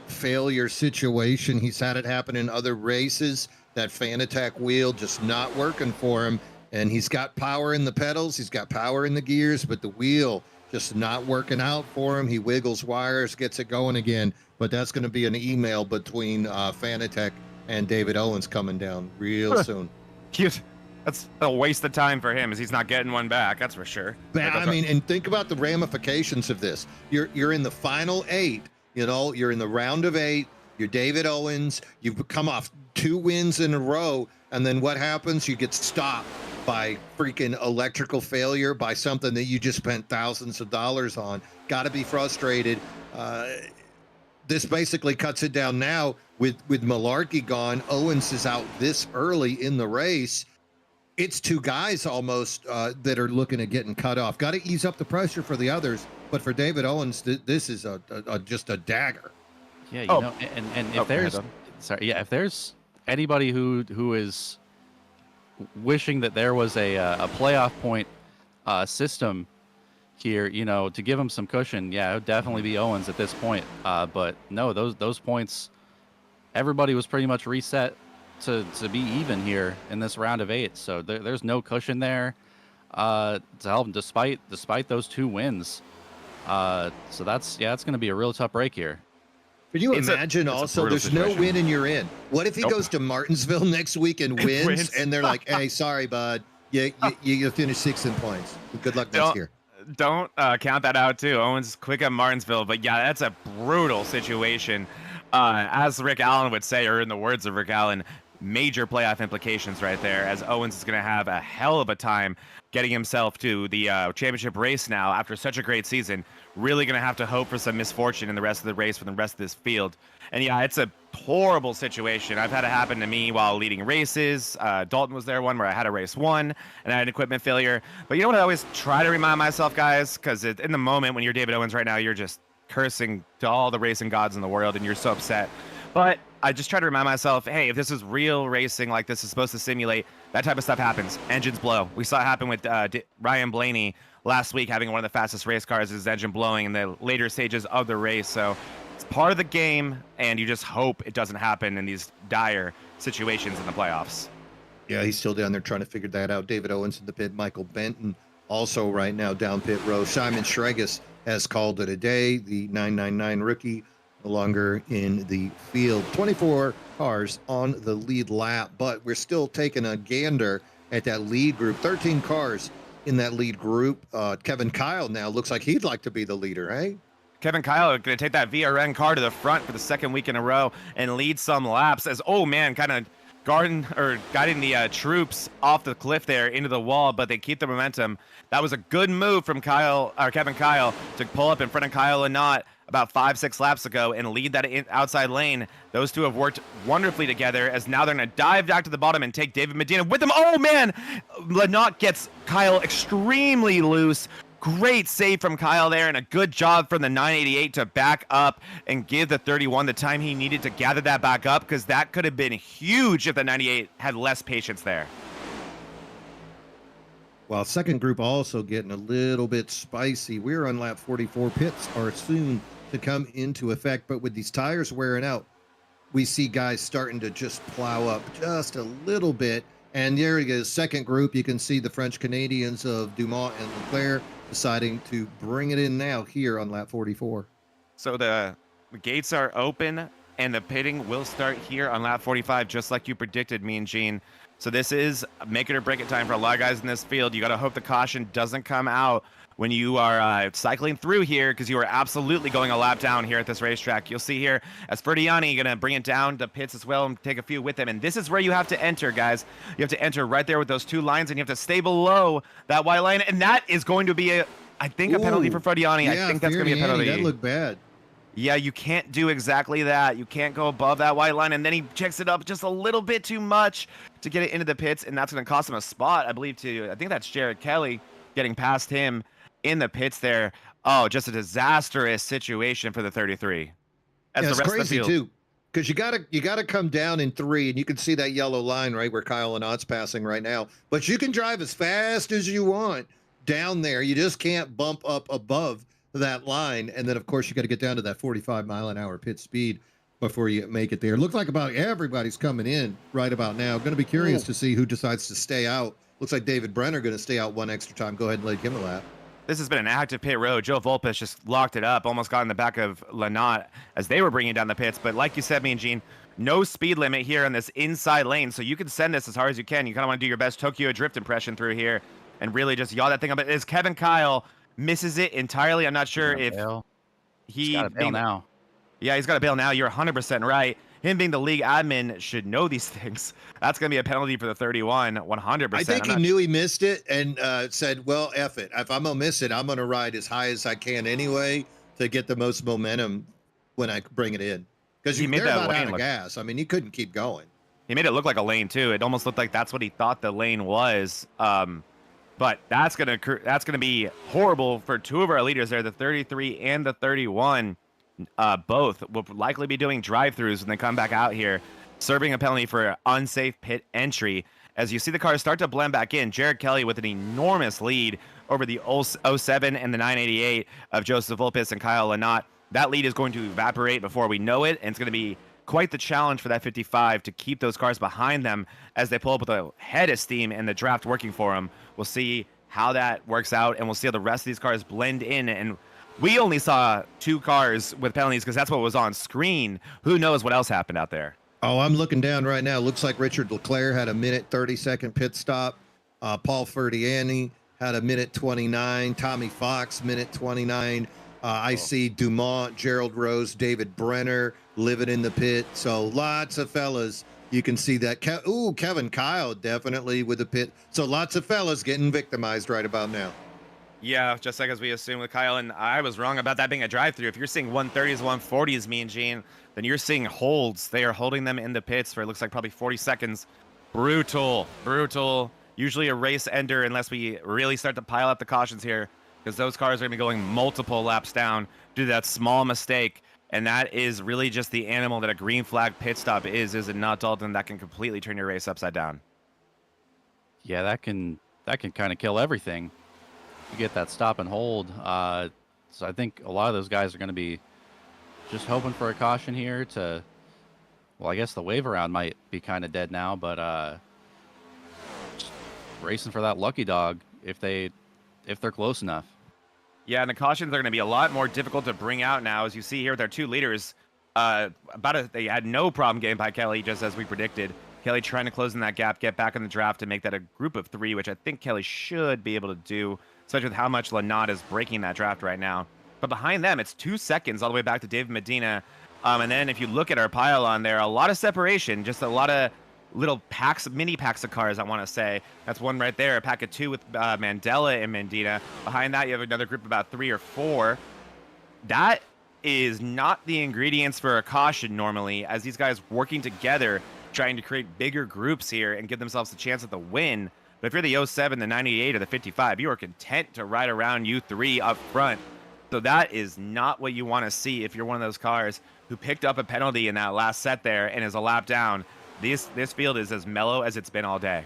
failure situation. He's had it happen in other races. That Fanatec wheel just not working for him. And he's got power in the pedals, he's got power in the gears, but the wheel just not working out for him. He wiggles wires, gets it going again. But that's going to be an email between Fanatec and David Owens coming down real soon. Cute. That's a waste of time for him, as he's not getting one back. That's for sure. I mean, and think about the ramifications of this. You're in the final 8. You're in the round of 8. You're David Owens. You've come off 2 wins in a row, and then what happens? You get stopped by freaking electrical failure, by something that you just spent thousands of dollars on. Got to be frustrated. This basically cuts it down now with Malarkey gone. Owens is out this early in the race. It's 2 guys almost that are looking at getting cut off. Got to ease up the pressure for the others, but for David Owens, this is just a dagger. Yeah, and if there's anybody who is wishing that there was a playoff point system here, to give him some cushion, yeah, it would definitely be Owens at this point. But no, those points, everybody was pretty much reset to be even here in this round of 8. So there's no cushion there to help him despite those 2 wins. So it's going to be a real tough break here. Can you imagine also there's situation. No win and you're in? What if he goes to Martinsville next week and wins and they're like, hey, sorry, bud, Yeah, you finish 6th in points. Good luck next Don't- year. Don't count that out too. Owens quick at Martinsville, but yeah, that's a brutal situation. As Rick Allen would say, or in the words of Rick Allen, major playoff implications right there, as Owens is going to have a hell of a time getting himself to the championship race now after such a great season. Really going to have to hope for some misfortune in the rest of the race for the rest of this field. And yeah, it's a horrible situation. I've had it happen to me while leading races. Dalton was there one where I had a race one and I had an equipment failure. But you know what I always try to remind myself, guys, because in the moment when you're David Owens right now, you're just cursing to all the racing gods in the world and you're so upset. But I just try to remind myself, hey, if this is real racing like this is supposed to simulate, that type of stuff happens. Engines blow. We saw it happen with Ryan Blaney last week, having one of the fastest race cars, his engine blowing in the later stages of the race. So it's part of the game, and you just hope it doesn't happen in these dire situations in the playoffs. Yeah, he's still down there trying to figure that out. David Owens in the pit. Michael Benton also right now down pit row. Simon Stregas has called it a day. The 999 rookie no longer in the field. 24 cars on the lead lap, but we're still taking a gander at that lead group. 13 cars in that lead group. Kevin Kyle now looks like he'd like to be the leader, eh? Kevin Kyle going to take that VRN car to the front for the second week in a row and lead some laps as, oh man, kind of guiding the troops off the cliff there into the wall, but they keep the momentum. That was a good move from Kevin Kyle to pull up in front of Kyle Lynott about 5-6 laps ago and lead that outside lane. Those two have worked wonderfully together as now they're going to dive back to the bottom and take David Medina with them. Oh man, Lynott gets Kyle extremely loose. Great save from Kyle there and a good job from the 988 to back up and give the 31 the time he needed to gather that back up, because that could have been huge if the 98 had less patience there. Well, second group also getting a little bit spicy. We're on lap 44. Pits are soon to come into effect, but with these tires wearing out, we see guys starting to just plow up just a little bit. And there he is, second group. You can see the French Canadians of Dumont and Leclerc deciding to bring it in now here on lap 44. So the gates are open and the pitting will start here on lap 45, just like you predicted, me and Gene. So this is make it or break it time for a lot of guys in this field. You got to hope the caution doesn't come out when you are cycling through here, because you are absolutely going a lap down here at this racetrack. You'll see here as Ferdiani going to bring it down to pits as well and take a few with him. And this is where you have to enter, guys. You have to enter right there with those two lines, and you have to stay below that white line. And that is going to be, I think, a penalty for Ferdiani. Yeah, I think that's going to be a penalty. That looked bad. Yeah, you can't do exactly that. You can't go above that white line, and then he checks it up just a little bit too much to get it into the pits, and that's going to cost him a spot, I believe, I think that's Jared Kelly getting past him in the pits there. Oh, just a disastrous situation for the 33. As Yeah, the it's rest crazy of the field. too, because you gotta come down in 3, and you can see that yellow line right where Kyle Lynott's passing right now. But you can drive as fast as you want down there. You just can't bump up above that line, and then of course you got to get down to that 45-mile-an-hour pit speed before you make it there. Looks like about everybody's coming in right about now. Going to be curious to see who decides to stay out. Looks like David Brenner going to stay out one extra time. Go ahead and let him a lap. This has been an active pit road. Joe Volpes just locked it up, almost got in the back of Lynott as they were bringing down the pits. But like you said, me and Gene, no speed limit here on this inside lane, so you can send this as hard as you can. You kind of want to do your best Tokyo Drift impression through here and really just yaw that thing up. As Kevin Kyle misses it entirely. I'm not sure if he's got to bail now. Yeah, he's got to bail now. You're 100% right. Him being the league admin should know these things. That's going to be a penalty for the 31, 100%. I think he knew he missed it and said, well, F it. If I'm going to miss it, I'm going to ride as high as I can anyway to get the most momentum when I bring it in. Because they're about out of gas. I mean, he couldn't keep going. He made it look like a lane, too. It almost looked like that's what he thought the lane was. But that's gonna be horrible for two of our leaders there, the 33 and the 31. Both will likely be doing drive-throughs when they come back out here, serving a penalty for unsafe pit entry. As you see the cars start to blend back in, Jared Kelly with an enormous lead over the 07 and the 988 of Joseph Volpes and Kyle Lynott. That lead is going to evaporate before we know it, and it's going to be quite the challenge for that 55 to keep those cars behind them as they pull up with a head of steam and the draft working for them. We'll see how that works out, and we'll see how the rest of these cars blend in. And we only saw 2 cars with penalties because that's what was on screen. Who knows what else happened out there? Oh, I'm looking down right now. Looks like Richard Leclerc had a minute 30-second pit stop. Paul Ferdiani had a minute 29. Tommy Fox, minute 29. I see Dumont, Gerald Rose, David Brenner living in the pit. So lots of fellas. You can see that. Kevin Kyle definitely with the pit. So lots of fellas getting victimized right about now. Yeah, just like as we assumed with Kyle, and I was wrong about that being a drive-through. If you're seeing 130s, 140s, me and Gene, then you're seeing holds. They are holding them in the pits for it looks like probably 40 seconds. Brutal, brutal. Usually a race ender unless we really start to pile up the cautions here, because those cars are going to be going multiple laps down due to that small mistake. And that is really just the animal that a green flag pit stop is it not, Dalton? That can completely turn your race upside down. Yeah, that can kind of kill everything. You get that stop and hold. So I think a lot of those guys are going to be just hoping for a caution here to, well, I guess the wave around might be kind of dead now, but just racing for that lucky dog if they're close enough. Yeah, and the cautions are going to be a lot more difficult to bring out now. As you see here with our two leaders, they had no problem getting by Kelly, just as we predicted. Kelly trying to close in that gap, get back in the draft, and make that a group of 3, which I think Kelly should be able to do, especially with how much Lanat is breaking that draft right now. But behind them, it's 2 seconds all the way back to David Medina. And then if you look at our pylon there, a lot of separation, just a lot of little packs, mini packs of cars, I want to say. That's one right there, a pack of 2 with Mandela and Medina. Behind that, you have another group of about 3 or 4. That is not the ingredients for a caution normally, as these guys working together, trying to create bigger groups here and give themselves a chance at the win. But if you're the 07, the 98, or the 55, you are content to ride around U3 up front. So that is not what you want to see if you're one of those cars who picked up a penalty in that last set there and is a lap down. This field is as mellow as it's been all day.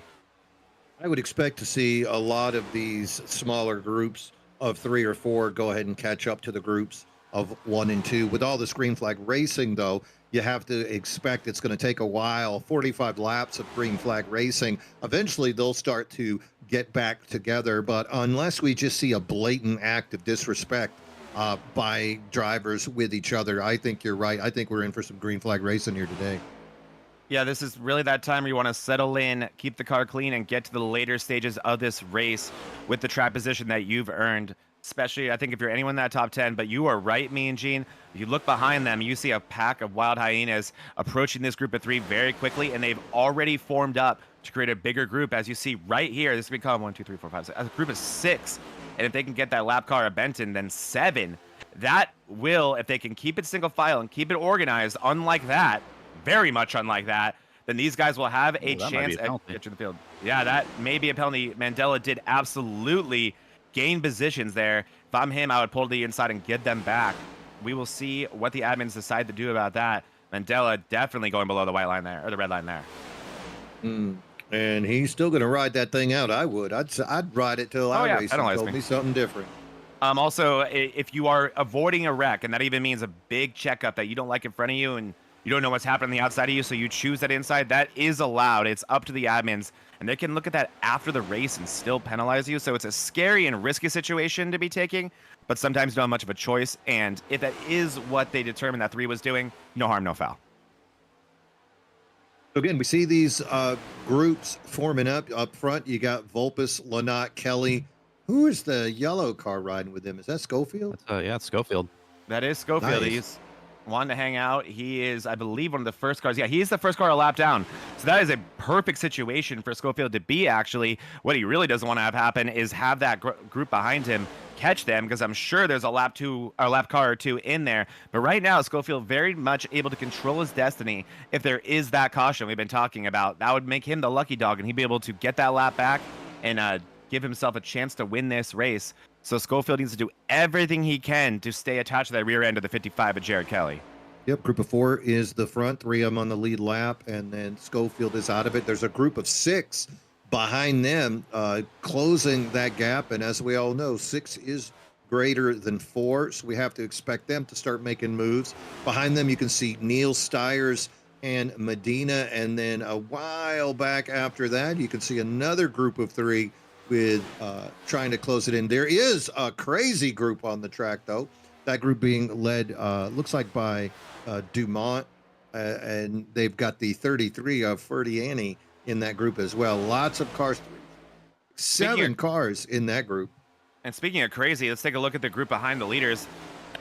I would expect to see a lot of these smaller groups of 3 or 4 go ahead and catch up to the groups of 1 and 2. With all this green flag racing, though, you have to expect it's going to take a while. 45 laps of green flag racing. Eventually, they'll start to get back together. But unless we just see a blatant act of disrespect by drivers with each other, I think you're right. I think we're in for some green flag racing here today. Yeah, this is really that time where you want to settle in, keep the car clean, and get to the later stages of this race with the track position that you've earned. Especially, I think, if you're anyone in that top 10, but you are right, me and Gene. If you look behind them, you see a pack of wild hyenas approaching this group of 3 very quickly, and they've already formed up to create a bigger group. As you see right here, this become 1, 2, 3, 4, 5, 6, a group of 6. And if they can get that lap car of Benton, then 7. That will, if they can keep it single file and keep it organized, unlike that, very much unlike that, then these guys will have a chance at catching the field. Yeah, that may be a penalty. Mandela did absolutely gain positions there. If I'm him, I would pull to the inside and get them back. We will see what the admins decide to do about that. Mandela definitely going below the white line there, or the red line there. And he's still going to ride that thing out. I would. I'd ride it till iRacing told me something different. Also, if you are avoiding a wreck, and that even means a big checkup that you don't like in front of you, and you don't know what's happening on the outside of you, so you choose that inside, that is allowed. It's up to the admins, and they can look at that after the race and still penalize you. So it's a scary and risky situation to be taking, but sometimes you don't have much of a choice. And if that is what they determined that 3 was doing, no harm, no foul. So again, we see these groups forming up front. You got Vulpes, Lanat, Kelly. Who is the yellow car riding with them? Is that Schofield? Yeah, it's Schofield. That is Schofield. Nice. He's wanting to hang out. He is, I believe, one of the first cars. Yeah, he's the first car to lap down. So that is a perfect situation for Schofield to be, actually. What he really doesn't want to have happen is have that group behind him catch them, because I'm sure there's a lap car or 2 in there. But right now, Schofield very much able to control his destiny. If there is that caution we've been talking about, that would make him the lucky dog, and he'd be able to get that lap back and give himself a chance to win this race. So Schofield needs to do everything he can to stay attached to that rear end of the 55 of Jared Kelly. Yep, group of 4 is the front, 3 of them on the lead lap, and then Schofield is out of it. There's a group of 6 behind them, closing that gap, and as we all know, 6 is greater than 4, so we have to expect them to start making moves. Behind them, you can see Neil Stiers and Medina, and then a while back after that, you can see another group of 3 with trying to close it in. There is a crazy group on the track, though. That group being led, looks like by Dumont, and they've got the 33 of Ferdiani in that group as well. Lots of cars. 7 cars in that group. And speaking of crazy, let's take a look at the group behind the leaders.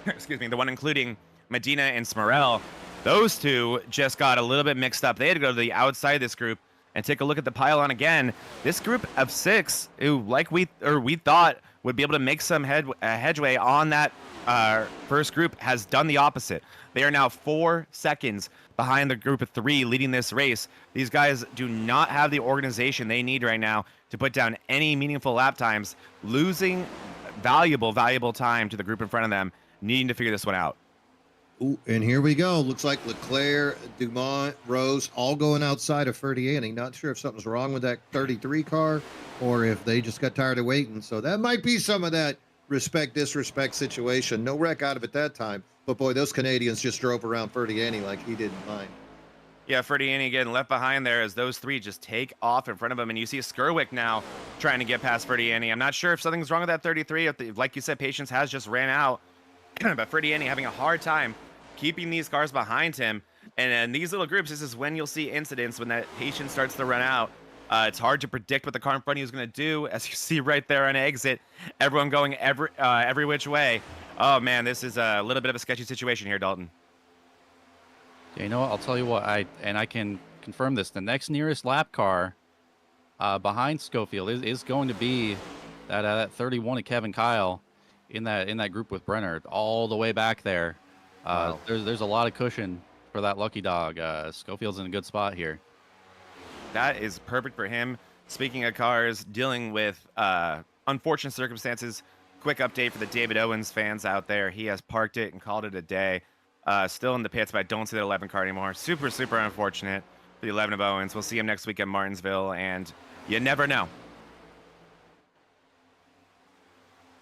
Excuse me, the one including Medina and Smurrell. Those two just got a little bit mixed up. They had to go to the outside of this group and take a look at the pylon again. This group of 6, who we thought would be able to make some headway on that first group, has done the opposite. They are now 4 seconds behind the group of 3 leading this race. These guys do not have the organization they need right now to put down any meaningful lap times, losing valuable time to the group in front of them, needing to figure this one out. Ooh, and here we go. Looks like Leclerc, Dumont, Rose, all going outside of Ferdiani. Not sure if something's wrong with that 33 car or if they just got tired of waiting. So that might be some of that respect-disrespect situation. No wreck out of it that time. But, boy, those Canadians just drove around Ferdiani like he didn't mind. Yeah, Ferdiani getting left behind there as those 3 just take off in front of him. And you see Skirwick now trying to get past Ferdiani. I'm not sure if something's wrong with that 33. Like you said, patience has just ran out. But Ferdiani having a hard time keeping these cars behind him. And in these little groups, this is when you'll see incidents, when that patience starts to run out. It's hard to predict what the car in front of you is going to do. As you see right there on exit, everyone going every which way. Oh, man, this is a little bit of a sketchy situation here, Dalton. Yeah, you know what? I'll tell you what, I can confirm this. The next nearest lap car behind Schofield is going to be that 31 of Kevin Kyle in that group with Brenner, all the way back there. Wow. There's a lot of cushion for that lucky dog. Schofield's in a good spot here. That is perfect for him. Speaking of cars dealing with unfortunate circumstances, quick update for the David Owens fans out there. He has parked it and called it a day. Still in the pits, but I don't see that 11 car anymore. Super unfortunate for the 11 of Owens. We'll see him next week at Martinsville, and you never know.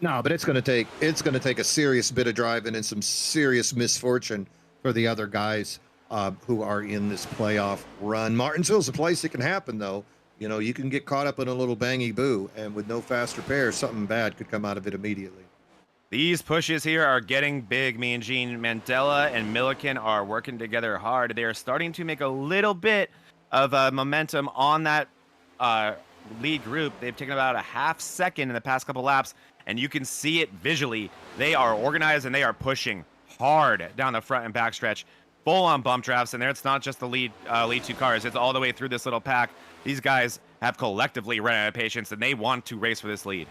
No, but it's going to take a serious bit of driving and some serious misfortune for the other guys who are in this playoff run. Martinsville's a place it can happen, though. You know, you can get caught up in a little bangy boo, and with no fast repair, something bad could come out of it immediately. These pushes here are getting big. Me and Gene Mandela and Milliken are working together hard. They are starting to make a little bit of momentum on that lead group. They've taken about a half second in the past couple laps, and you can see it visually. They are organized and they are pushing hard down the front and back stretch, full on bump drafts. And there, it's not just the lead 2 cars; it's all the way through this little pack. These guys have collectively run out of patience, and they want to race for this lead.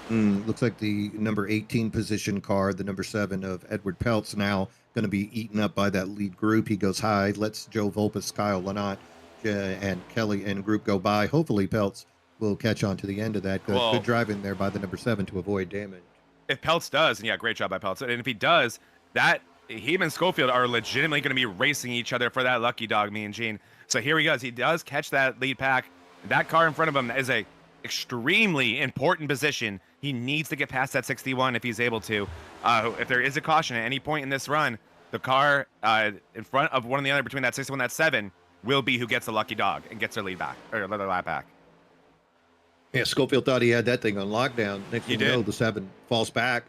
Looks like the number 18 position car, the number 7 of Edward Peltz, now going to be eaten up by that lead group. He goes high, lets Joe Volpus, Kyle Lynott, and Kelly and group go by. Hopefully Peltz will catch on to the end of that. Good driving there by the number 7 to avoid damage. If Peltz does, and yeah, great job by Peltz. And if he does, that him and Schofield are legitimately going to be racing each other for that lucky dog, me and Gene. So here he goes. He does catch that lead pack. That car in front of him is a extremely important position. He needs to get past that 61 if he's able to. If there is a caution at any point in this run, the car in front of one or the other between that 61 and that 7 will be who gets the lucky dog and gets their lead back, or another lap back. Yeah, Schofield thought he had that thing on lockdown. Next thing you know, the 7 falls back,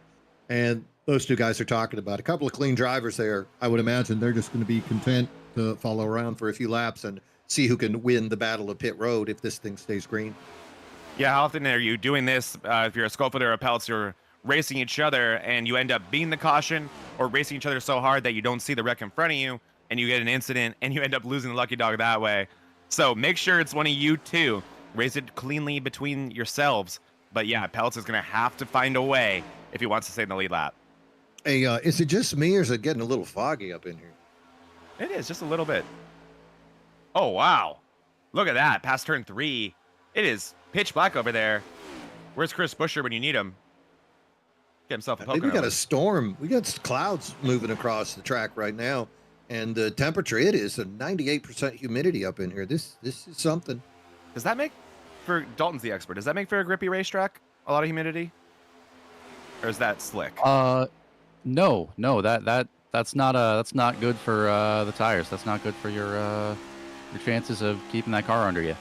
and those 2 guys are talking about a couple of clean drivers there. I would imagine they're just going to be content to follow around for a few laps and see who can win the battle of pit road if this thing stays green. Yeah, how often are you doing this? If you're a Schofield or a Peltz, you're racing each other and you end up being the caution or racing each other so hard that you don't see the wreck in front of you and you get an incident and you end up losing the lucky dog that way. So make sure it's one of you 2. Race it cleanly between yourselves. But yeah, Peltz is going to have to find a way if he wants to stay in the lead lap. Hey, is it just me or is it getting a little foggy up in here? It is, just a little bit. Oh, wow. Look at that. Past turn 3. It is pitch black over there. Where's Chris Buescher when you need him? Get himself a I think we got a storm. We got clouds moving across the track right now. And the temperature, it is a 98% humidity up in here. This is something. Does that make, for Dalton's the expert, does that make for a grippy racetrack? A lot of humidity? Or is that slick? No, that's not good for the tires. That's not good for your chances of keeping that car under you.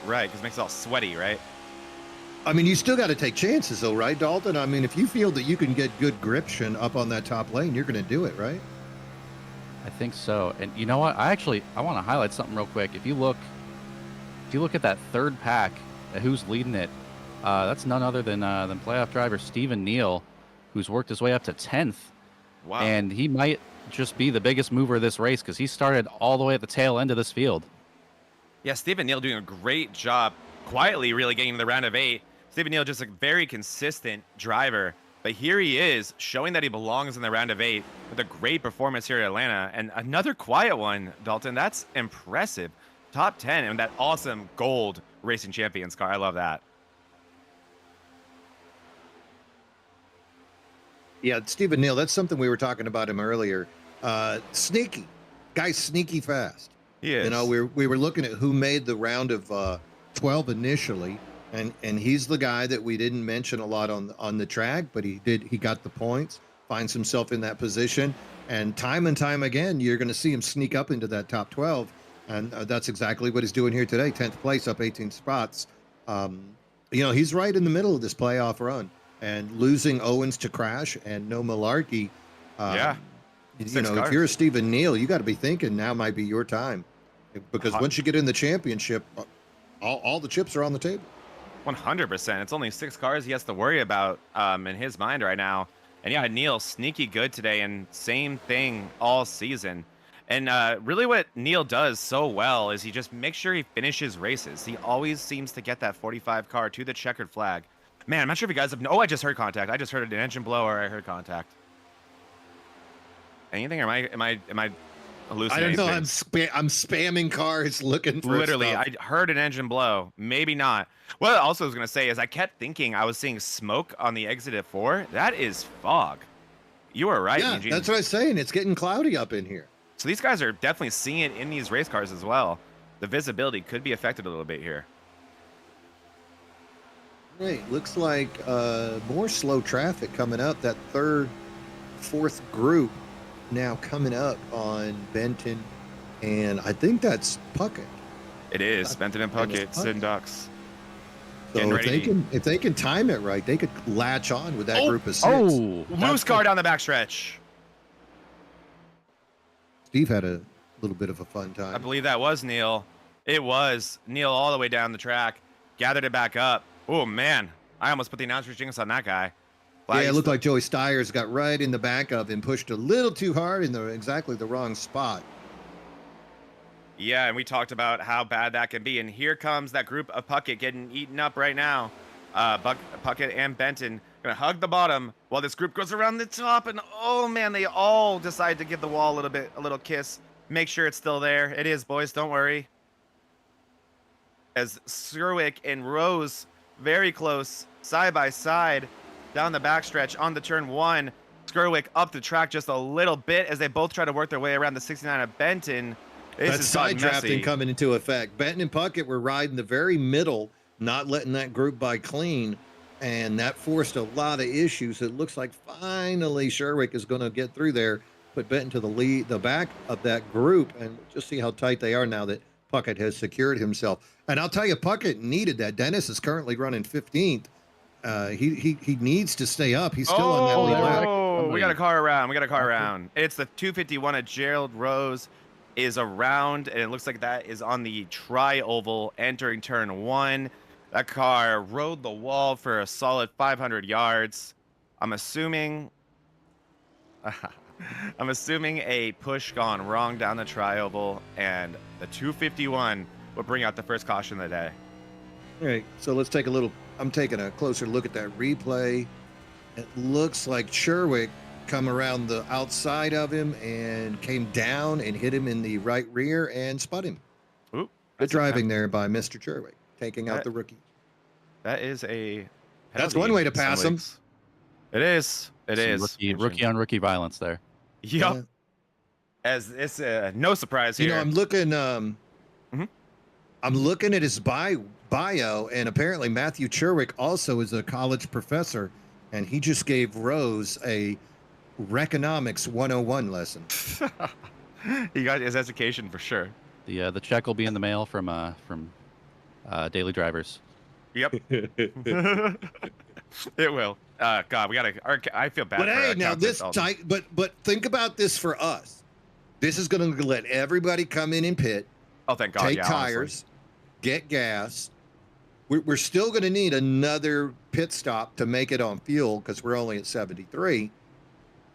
Right, because it makes it all sweaty, right? I mean, you still got to take chances, though, right, Dalton? I mean, if you feel that you can get good gription up on that top lane, you're going to do it, right? I think so. And you know what? I want to highlight something real quick. If you look at that third pack, who's leading it, That's none other than playoff driver Stephen Neal, who's worked his way up to 10th. Wow. And he might just be the biggest mover of this race because he started all the way at the tail end of this field. Yeah, Stephen Neal doing a great job quietly really getting to the round of 8. Stephen Neal just a very consistent driver. But here he is showing that he belongs in the round of 8 with a great performance here at Atlanta. And another quiet one, Dalton. That's impressive. Top 10 and that awesome gold Racing Champions car. I love that. Yeah, Stephen Neal, that's something we were talking about him earlier. Sneaky. Guy's sneaky fast. He is. You know, we were looking at who made the round of 12 initially, and he's the guy that we didn't mention a lot on the track, but he got the points, finds himself in that position, and time again, you're going to see him sneak up into that top 12, and that's exactly what he's doing here today. 10th place, up 18 spots. You know, he's right in the middle of this playoff run. And losing Owens to Crash and no Malarkey, yeah. You know, if you're a Stephen Neal, you got to be thinking now might be your time, because once you get in the championship, all the chips are on the table. 100%. It's only 6 cars he has to worry about in his mind right now. And yeah, Neal sneaky good today, and same thing all season. And really, what Neal does so well is he just makes sure he finishes races. He always seems to get that 45 car to the checkered flag. Man, I'm not sure if you guys have. Oh, I just heard contact. I just heard an engine blow, or I heard contact. Anything? Or am I hallucinating? I don't know. I'm spamming cars looking for literally. stuff. I heard an engine blow. Maybe not. What I also was gonna say is I kept thinking I was seeing smoke on the exit at 4. That is fog. You were right, Yeah, Eugene. that's what I was saying. It's getting cloudy up in here. So these guys are definitely seeing it in these race cars as well. The visibility could be affected a little bit here. Right, looks like more slow traffic coming up. That third, fourth group now coming up on Benton, and I think that's Puckett. It is Benton and Puckett, Sid Ducks. So if they can time it right, they could latch on with that group of 6. Loose car down the backstretch. Steve had a little bit of a fun time. I believe that was Neal. It was Neal all the way down the track, gathered it back up. Oh, man. I almost put the announcer's jinx on that guy. Yeah, it looked like Joey Stiers got right in the back of him, pushed a little too hard in exactly the wrong spot. Yeah, and we talked about how bad that can be. And here comes that group of Puckett getting eaten up right now. Puckett and Benton going to hug the bottom while this group goes around the top. And, oh, man, they all decide to give the wall a little kiss. Make sure it's still there. It is, boys. Don't worry. As Skurwick and Rose very close, side by side, down the backstretch on the turn 1. Skurwick up the track just a little bit as they both try to work their way around the 69 of Benton. That's side drafting coming into effect. Benton and Puckett were riding the very middle, not letting that group by clean, and that forced a lot of issues. It looks like finally Sherwick is going to get through there, put Benton to the back of that group, and just see how tight they are now that Puckett has secured himself. And I'll tell you, Puckett needed that. Dennis is currently running 15th. He needs to stay up. He's still on that lead lap. Oh, we got a car around. It's the 251 of Gerald Rose is around, and it looks like that is on the tri-oval entering turn 1. That car rode the wall for a solid 500 yards. I'm assuming a push gone wrong down the tri-oval, and the 251 will bring out the first caution of the day. All right, so let's take I'm taking a closer look at that replay. It looks like Sherwick come around the outside of him and came down and hit him in the right rear and spun him. Ooh, good driving there by Mr. Sherwick, taking out the rookie. That is a That's one way to pass him. It is. It is. Rookie on rookie violence there. Yep. Yeah. As it's no surprise here. You know, I'm looking. I'm looking at his bio, and apparently Matthew Cherwick also is a college professor, and he just gave Rose a Reconomics 101 lesson. He got his education for sure. The check will be in the mail from Daily Drivers. Yep. It will. God, we gotta. I feel bad. But hey, now this tight. But think about this for us. This is going to let everybody come in and pit. Oh, thank God. Take tires, get gas, we're still going to need another pit stop to make it on fuel because we're only at 73.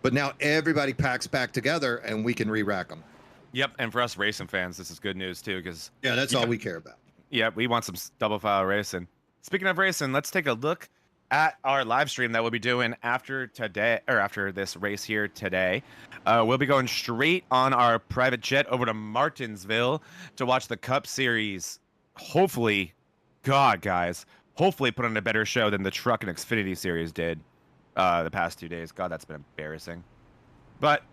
But now everybody packs back together and we can re-rack them. Yep, and for us racing fans, this is good news too, because Yeah, that's all we care about. yeah, we want some double file racing. Speaking of racing, let's take a look at our live stream that we'll be doing after today, or after this race here today. We'll be going straight on our private jet over to Martinsville to watch the Cup Series. Hopefully, God, guys, hopefully put on a better show than the Truck and Xfinity Series did the past 2 days. God, that's been embarrassing. But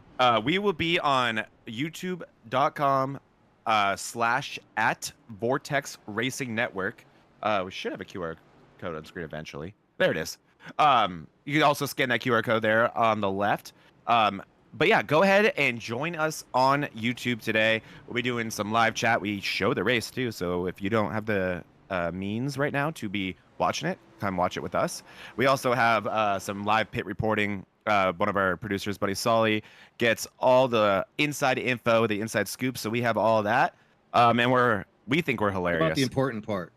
we will be on youtube.com /@ Vortex Racing Network. We should have a QR code on screen eventually. There it is. You can also scan that QR code there on the left. But yeah, go ahead and join us on YouTube today. We'll be doing some live chat. We show the race too, so if you don't have the means right now to be watching it, come watch it with us. We also have some live pit reporting. One of our producers, Buddy Solly, gets all the inside info, the inside scoop. So we have all that, and we think we're hilarious. What about the important part?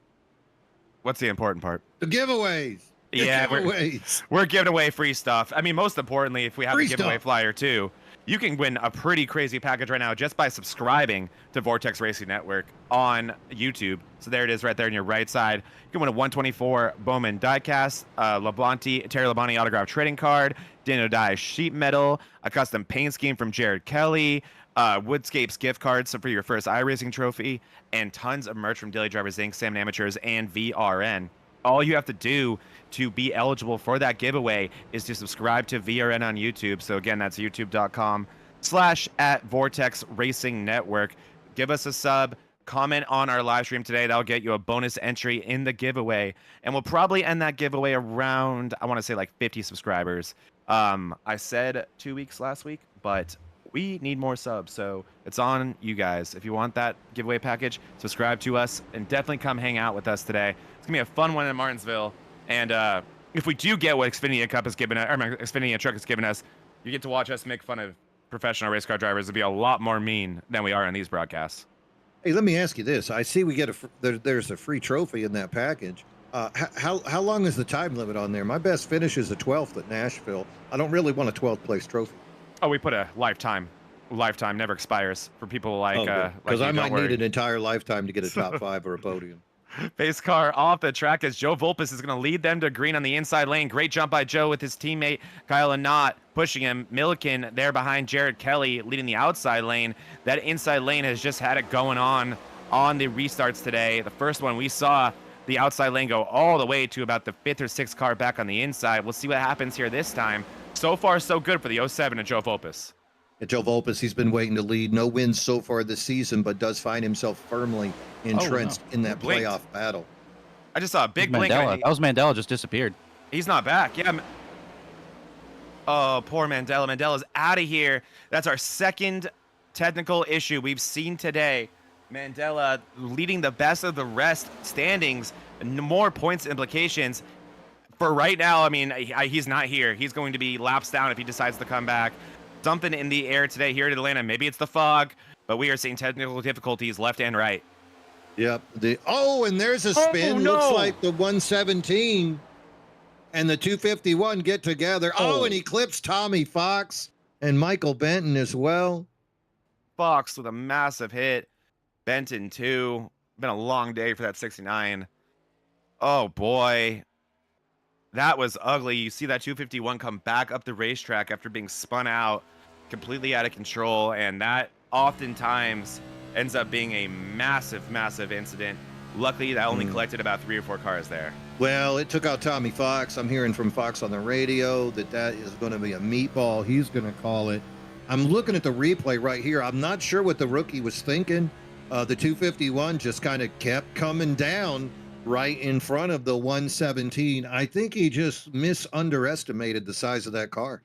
What's the important part? The giveaways. Yeah, we're giving away free stuff. I mean, most importantly, if we have Free a giveaway stuff. flyer too, you can win a pretty crazy package right now just by subscribing to Vortex Racing Network on YouTube. So there it is right there on your right side. You can win a 124 Bowman diecast, Terry Labonte autograph trading card, Daniel Dye sheet metal, a custom paint scheme from Jared Kelly, Woodscapes gift cards for your first iRacing trophy, and tons of merch from Daily Drivers Inc., Sam Amateurs, and VRN. All you have to do to be eligible for that giveaway is to subscribe to VRN on YouTube. So again, that's youtube.com /@ Vortex Racing Network. Give us a sub, comment on our live stream today. That'll get you a bonus entry in the giveaway. And we'll probably end that giveaway around, I want to say like 50 subscribers. I said 2 weeks last week, but we need more subs. So it's on you guys. If you want that giveaway package, subscribe to us and definitely come hang out with us today. It's gonna be a fun one in Martinsville. And if we do get what Xfinity Cup has given us, or Xfinity Truck has given us, you get to watch us make fun of professional race car drivers. It'll be a lot more mean than we are in these broadcasts. Hey, let me ask you this. I see we get there's a free trophy in that package. How long is the time limit on there? My best finish is a 12th at Nashville. I don't really want a 12th place trophy. Oh, we put a lifetime never expires for people like because like I might worry. need an entire lifetime to get a top 5 or a podium. Pace car off the track as Joe Volpus is going to lead them to green on the inside lane. Great jump by Joe with his teammate Kyle Anott pushing him. Milliken there behind Jared Kelly leading the outside lane. That inside lane has just had it going on the restarts today. The first one we saw the outside lane go all the way to about the 5th or 6th car back on the inside. We'll see what happens here this time. So far, so good for the 07 and Joe Volpus. And Joe Volpus, he's been waiting to lead. No wins so far this season, but does find himself firmly entrenched in that playoff battle. I just saw a big blink. Mandela. That was Mandela just disappeared. He's not back. Yeah. Oh, poor Mandela. Mandela's out of here. That's our second technical issue we've seen today. Mandela leading the best of the rest standings. More points implications. For right now, I mean, he's not here. He's going to be lapsed down if he decides to come back. Something in the air today here in Atlanta. Maybe it's the fog, but we are seeing technical difficulties left and right. Yep. And there's a spin. Oh, no. Looks like the 117 and the 251 get together. And he clips Tommy Fox and Michael Benton as well. Fox with a massive hit. Benton too. Been a long day for that 69. Oh boy. That was ugly. You see that 251 come back up the racetrack after being spun out, completely out of control, and that oftentimes ends up being a massive, massive incident. Luckily, that only collected about 3 or 4 cars there. Well, it took out Tommy Fox. I'm hearing from Fox on the radio that is going to be a meatball. He's going to call it. I'm looking at the replay right here. I'm not sure what the rookie was thinking. The 251 just kind of kept coming down right in front of the 117. I think he just underestimated the size of that car.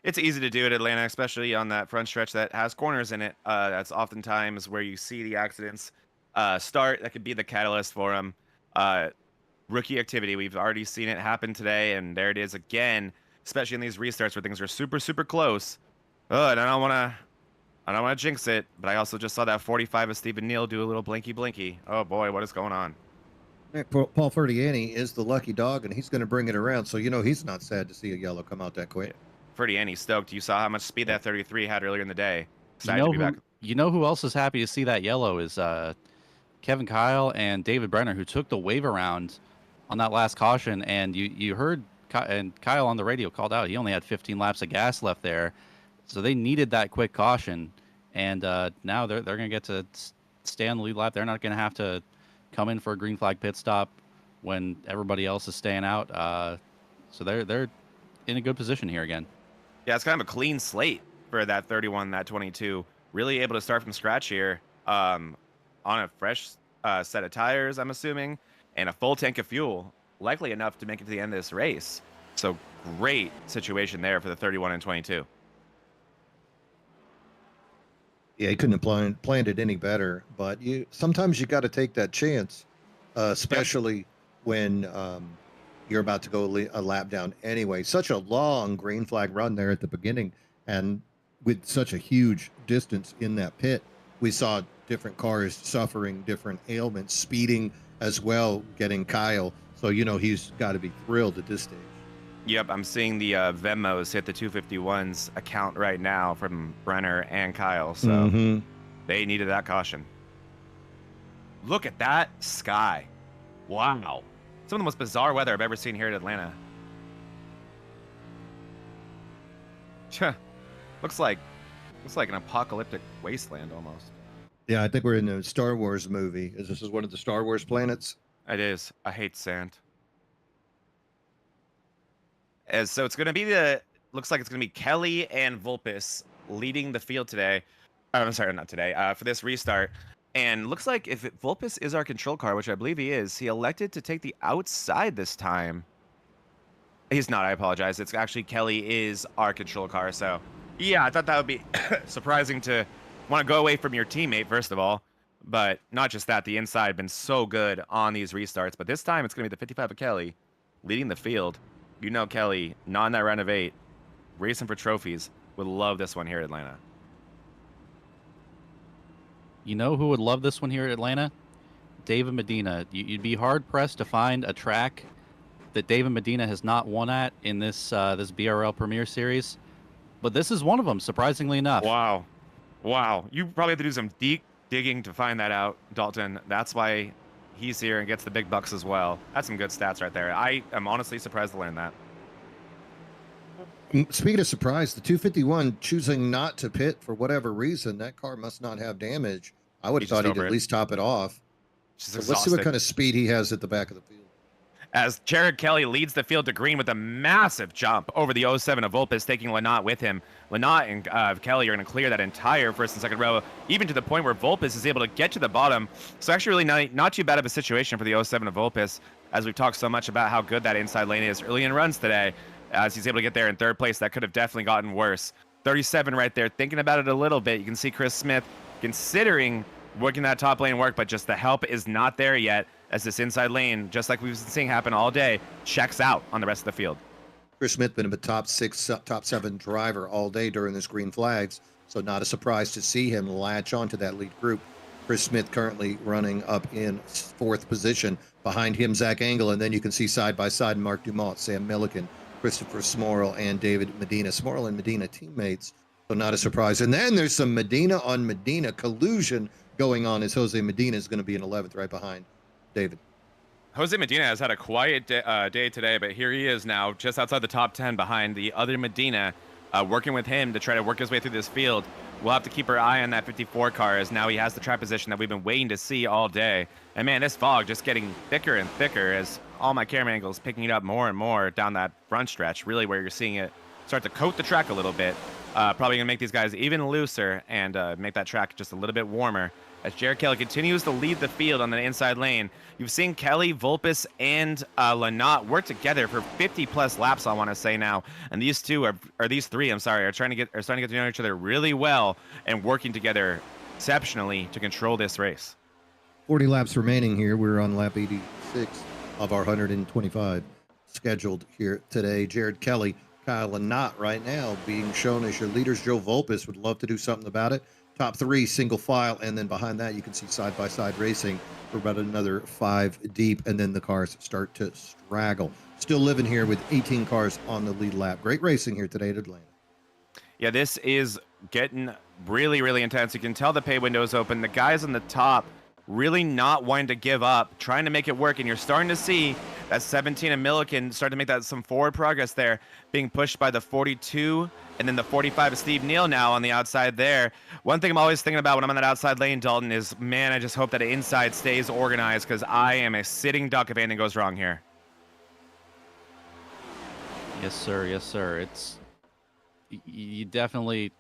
It's easy to do at Atlanta, especially on that front stretch that has corners in it. That's oftentimes where you see the accidents start. That could be the catalyst for them. Rookie activity. We've already seen it happen today, and there it is again, especially in these restarts where things are super, super close. And I don't want to jinx it, but I also just saw that 45 of Stephen Neal do a little blinky blinky. Oh boy, what is going on? Paul Ferdiani is the lucky dog, and he's going to bring it around. So, he's not sad to see a yellow come out that quick. Ferdiani stoked. You saw how much speed that 33 had earlier in the day. You Excited know to be back. who else is happy to see that yellow is Kevin Kyle and David Brenner, who took the wave around on that last caution, and you heard and Kyle on the radio called out he only had 15 laps of gas left there, so they needed that quick caution, and now they're going to get to stay on the lead lap. They're not going to have to come in for a green flag pit stop when everybody else is staying out. So they're in a good position here again. Yeah, it's kind of a clean slate for that 31, that 22. Really able to start from scratch here on a fresh set of tires, I'm assuming, and a full tank of fuel, likely enough to make it to the end of this race. So great situation there for the 31 and 22. Yeah, he couldn't have planned it any better. But sometimes you got to take that chance, especially when you're about to go a lap down anyway. Such a long green flag run there at the beginning, and with such a huge distance in that pit, we saw different cars suffering different ailments, speeding as well, getting Kyle. So, he's got to be thrilled at this stage. Yep, I'm seeing the Venmos hit the 251's account right now from Brenner and Kyle. So they needed that caution. Look at that sky. Wow. Some of the most bizarre weather I've ever seen here in Atlanta. Looks like an apocalyptic wasteland almost. Yeah, I think we're in a Star Wars movie. This is one of the Star Wars planets? It is. I hate sand. So it's going to be looks like it's going to be Kelly and Vulpes leading the field today. I'm sorry, not today, for this restart. And looks like if Vulpes is our control car, which I believe he is, he elected to take the outside this time. He's not, I apologize. It's actually Kelly is our control car. So yeah, I thought that would be surprising to want to go away from your teammate, first of all. But not just that, the inside been so good on these restarts. But this time it's going to be the 55 of Kelly leading the field. You know Kelly, not in that round of 8, racing for trophies. Would love this one here at Atlanta. You know who would love this one here at Atlanta? David Medina. You'd be hard-pressed to find a track that David Medina has not won at in this this BRL Premier Series. But this is one of them, surprisingly enough. Wow. You probably have to do some deep digging to find that out, Dalton. That's why he's here and gets the big bucks as well. That's some good stats right there. I am honestly surprised to learn that. Speaking of surprise, the 251 choosing not to pit for whatever reason. That car must not have damage. I would have thought he'd at least top it off. So let's see what kind of speed he has at the back of the field. As Jared Kelly leads the field to green with a massive jump over the 07 of Vulpes, taking Lynott with him. Lynott and Kelly are going to clear that entire first and second row, even to the point where Vulpes is able to get to the bottom. So actually really not too bad of a situation for the 07 of Vulpes, as we've talked so much about how good that inside lane is early in runs today, as he's able to get there in third place. That could have definitely gotten worse. 37 right there, thinking about it a little bit. You can see Chris Smith considering working that top lane work, but just the help is not there yet, as this inside lane, just like we've been seeing happen all day, checks out on the rest of the field. Chris Smith been a top 6, top 7 driver all day during this green flags, so not a surprise to see him latch onto that lead group. Chris Smith currently running up in 4th position. Behind him, Zach Engel, and then you can see side by side Mark Dumont, Sam Milliken, Christopher Smorrell, and David Medina. Smorrell and Medina teammates, so not a surprise. And then there's some Medina on Medina collusion going on, as Jose Medina is going to be in 11th right behind David. Jose Medina has had a quiet day today, but here he is now just outside the top 10 behind the other Medina, working with him to try to work his way through this field. We'll have to keep our eye on that 54 car, as now he has the track position that we've been waiting to see all day. And man, this fog just getting thicker and thicker as all my camera angles picking it up more and more down that front stretch, really where you're seeing it start to coat the track a little bit. Probably going to make these guys even looser and make that track just a little bit warmer. As Jared Kelly continues to lead the field on the inside lane, you've seen Kelly, Vulpes, and Lynott work together for 50-plus laps, I want to say now. And these two these three, are starting to get to know each other really well and working together exceptionally to control this race. 40 laps remaining here. We're on lap 86 of our 125 scheduled here today. Jared Kelly, Kyle Lynott right now being shown as your leaders. Joe Vulpes would love to do something about it. top 3 single file, and then behind that you can see side-by-side racing for about another 5 deep, and then the cars start to straggle. Still living here with 18 cars on the lead lap. Great racing here today at Atlanta. Yeah, this is getting really, really intense. You can tell the pay window is open. The guys on the top really not wanting to give up, trying to make it work, and you're starting to see that 17 and Milliken start to make that some forward progress there, being pushed by the 42 and then the 45 of Steve Neal now on the outside there. One thing I'm always thinking about when I'm on that outside lane, Dalton, is, man, I just hope that inside stays organized, because I am a sitting duck if anything goes wrong here. Yes, sir. Yes, sir. You definitely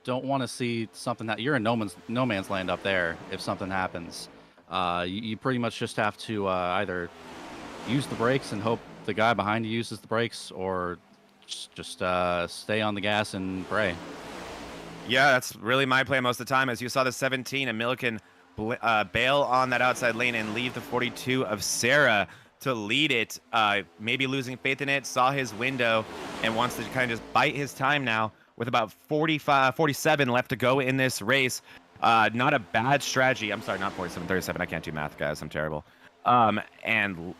don't want to see something that you're in no man's land up there. If something happens, you pretty much just have to either use the brakes and hope the guy behind you uses the brakes, or just stay on the gas and pray. Yeah, that's really my play most of the time. As you saw the 17 and Milliken bail on that outside lane and leave the 42 of Sarah to lead it, maybe losing faith in it, saw his window and wants to kind of just bite his time now with about 47 left to go in this race. Not a bad strategy. I'm sorry, not 47, 37. I can't do math, guys. I'm terrible. And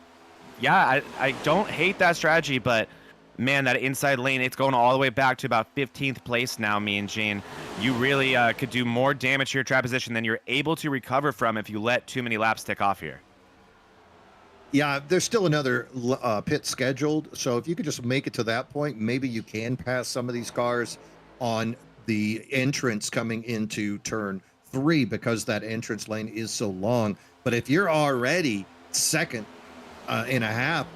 yeah, I don't hate that strategy, but man, that inside lane, it's going all the way back to about 15th place now, me and Gene. You really could do more damage to your trap position than you're able to recover from if you let too many laps tick off here. Yeah, there's still another pit scheduled, so if you could just make it to that point, maybe you can pass some of these cars on the entrance coming into turn 3, because that entrance lane is so long. But if you're already second and a half,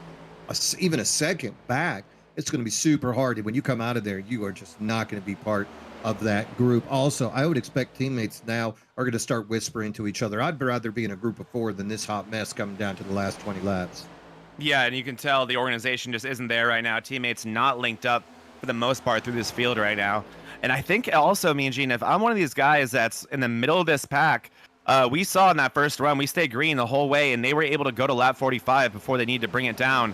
even a second back, it's going to be super hard. And when you come out of there, you are just not going to be part of that group. Also, I would expect teammates now are going to start whispering to each other. I'd rather be in a group of 4 than this hot mess coming down to the last 20 laps. Yeah, and you can tell the organization just isn't there right now. Teammates not linked up for the most part through this field right now. And I think also, me and Gene, if I'm one of these guys that's in the middle of this pack, we saw in that first run, we stayed green the whole way, and they were able to go to lap 45 before they needed to bring it down.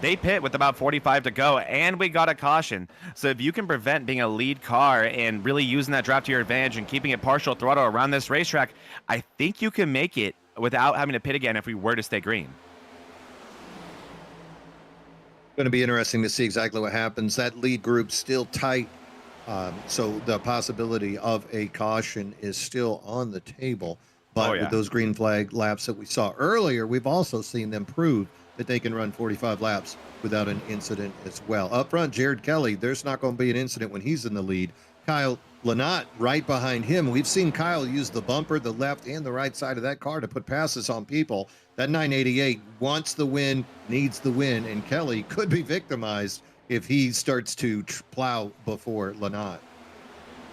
They pit with about 45 to go, and we got a caution. So if you can prevent being a lead car and really using that drop to your advantage and keeping it partial throttle around this racetrack, I think you can make it without having to pit again if we were to stay green. Going to be interesting to see exactly what happens. That lead group's still tight, so the possibility of a caution is still on the table. But with those green flag laps that we saw earlier, we've also seen them prove that they can run 45 laps without an incident as well. Up front, Jared Kelly, there's not going to be an incident when he's in the lead. Kyle Lynott right behind him. We've seen Kyle use the bumper, the left and the right side of that car to put passes on people. That 988 wants the win, needs the win, and Kelly could be victimized if he starts to plow before Lynott.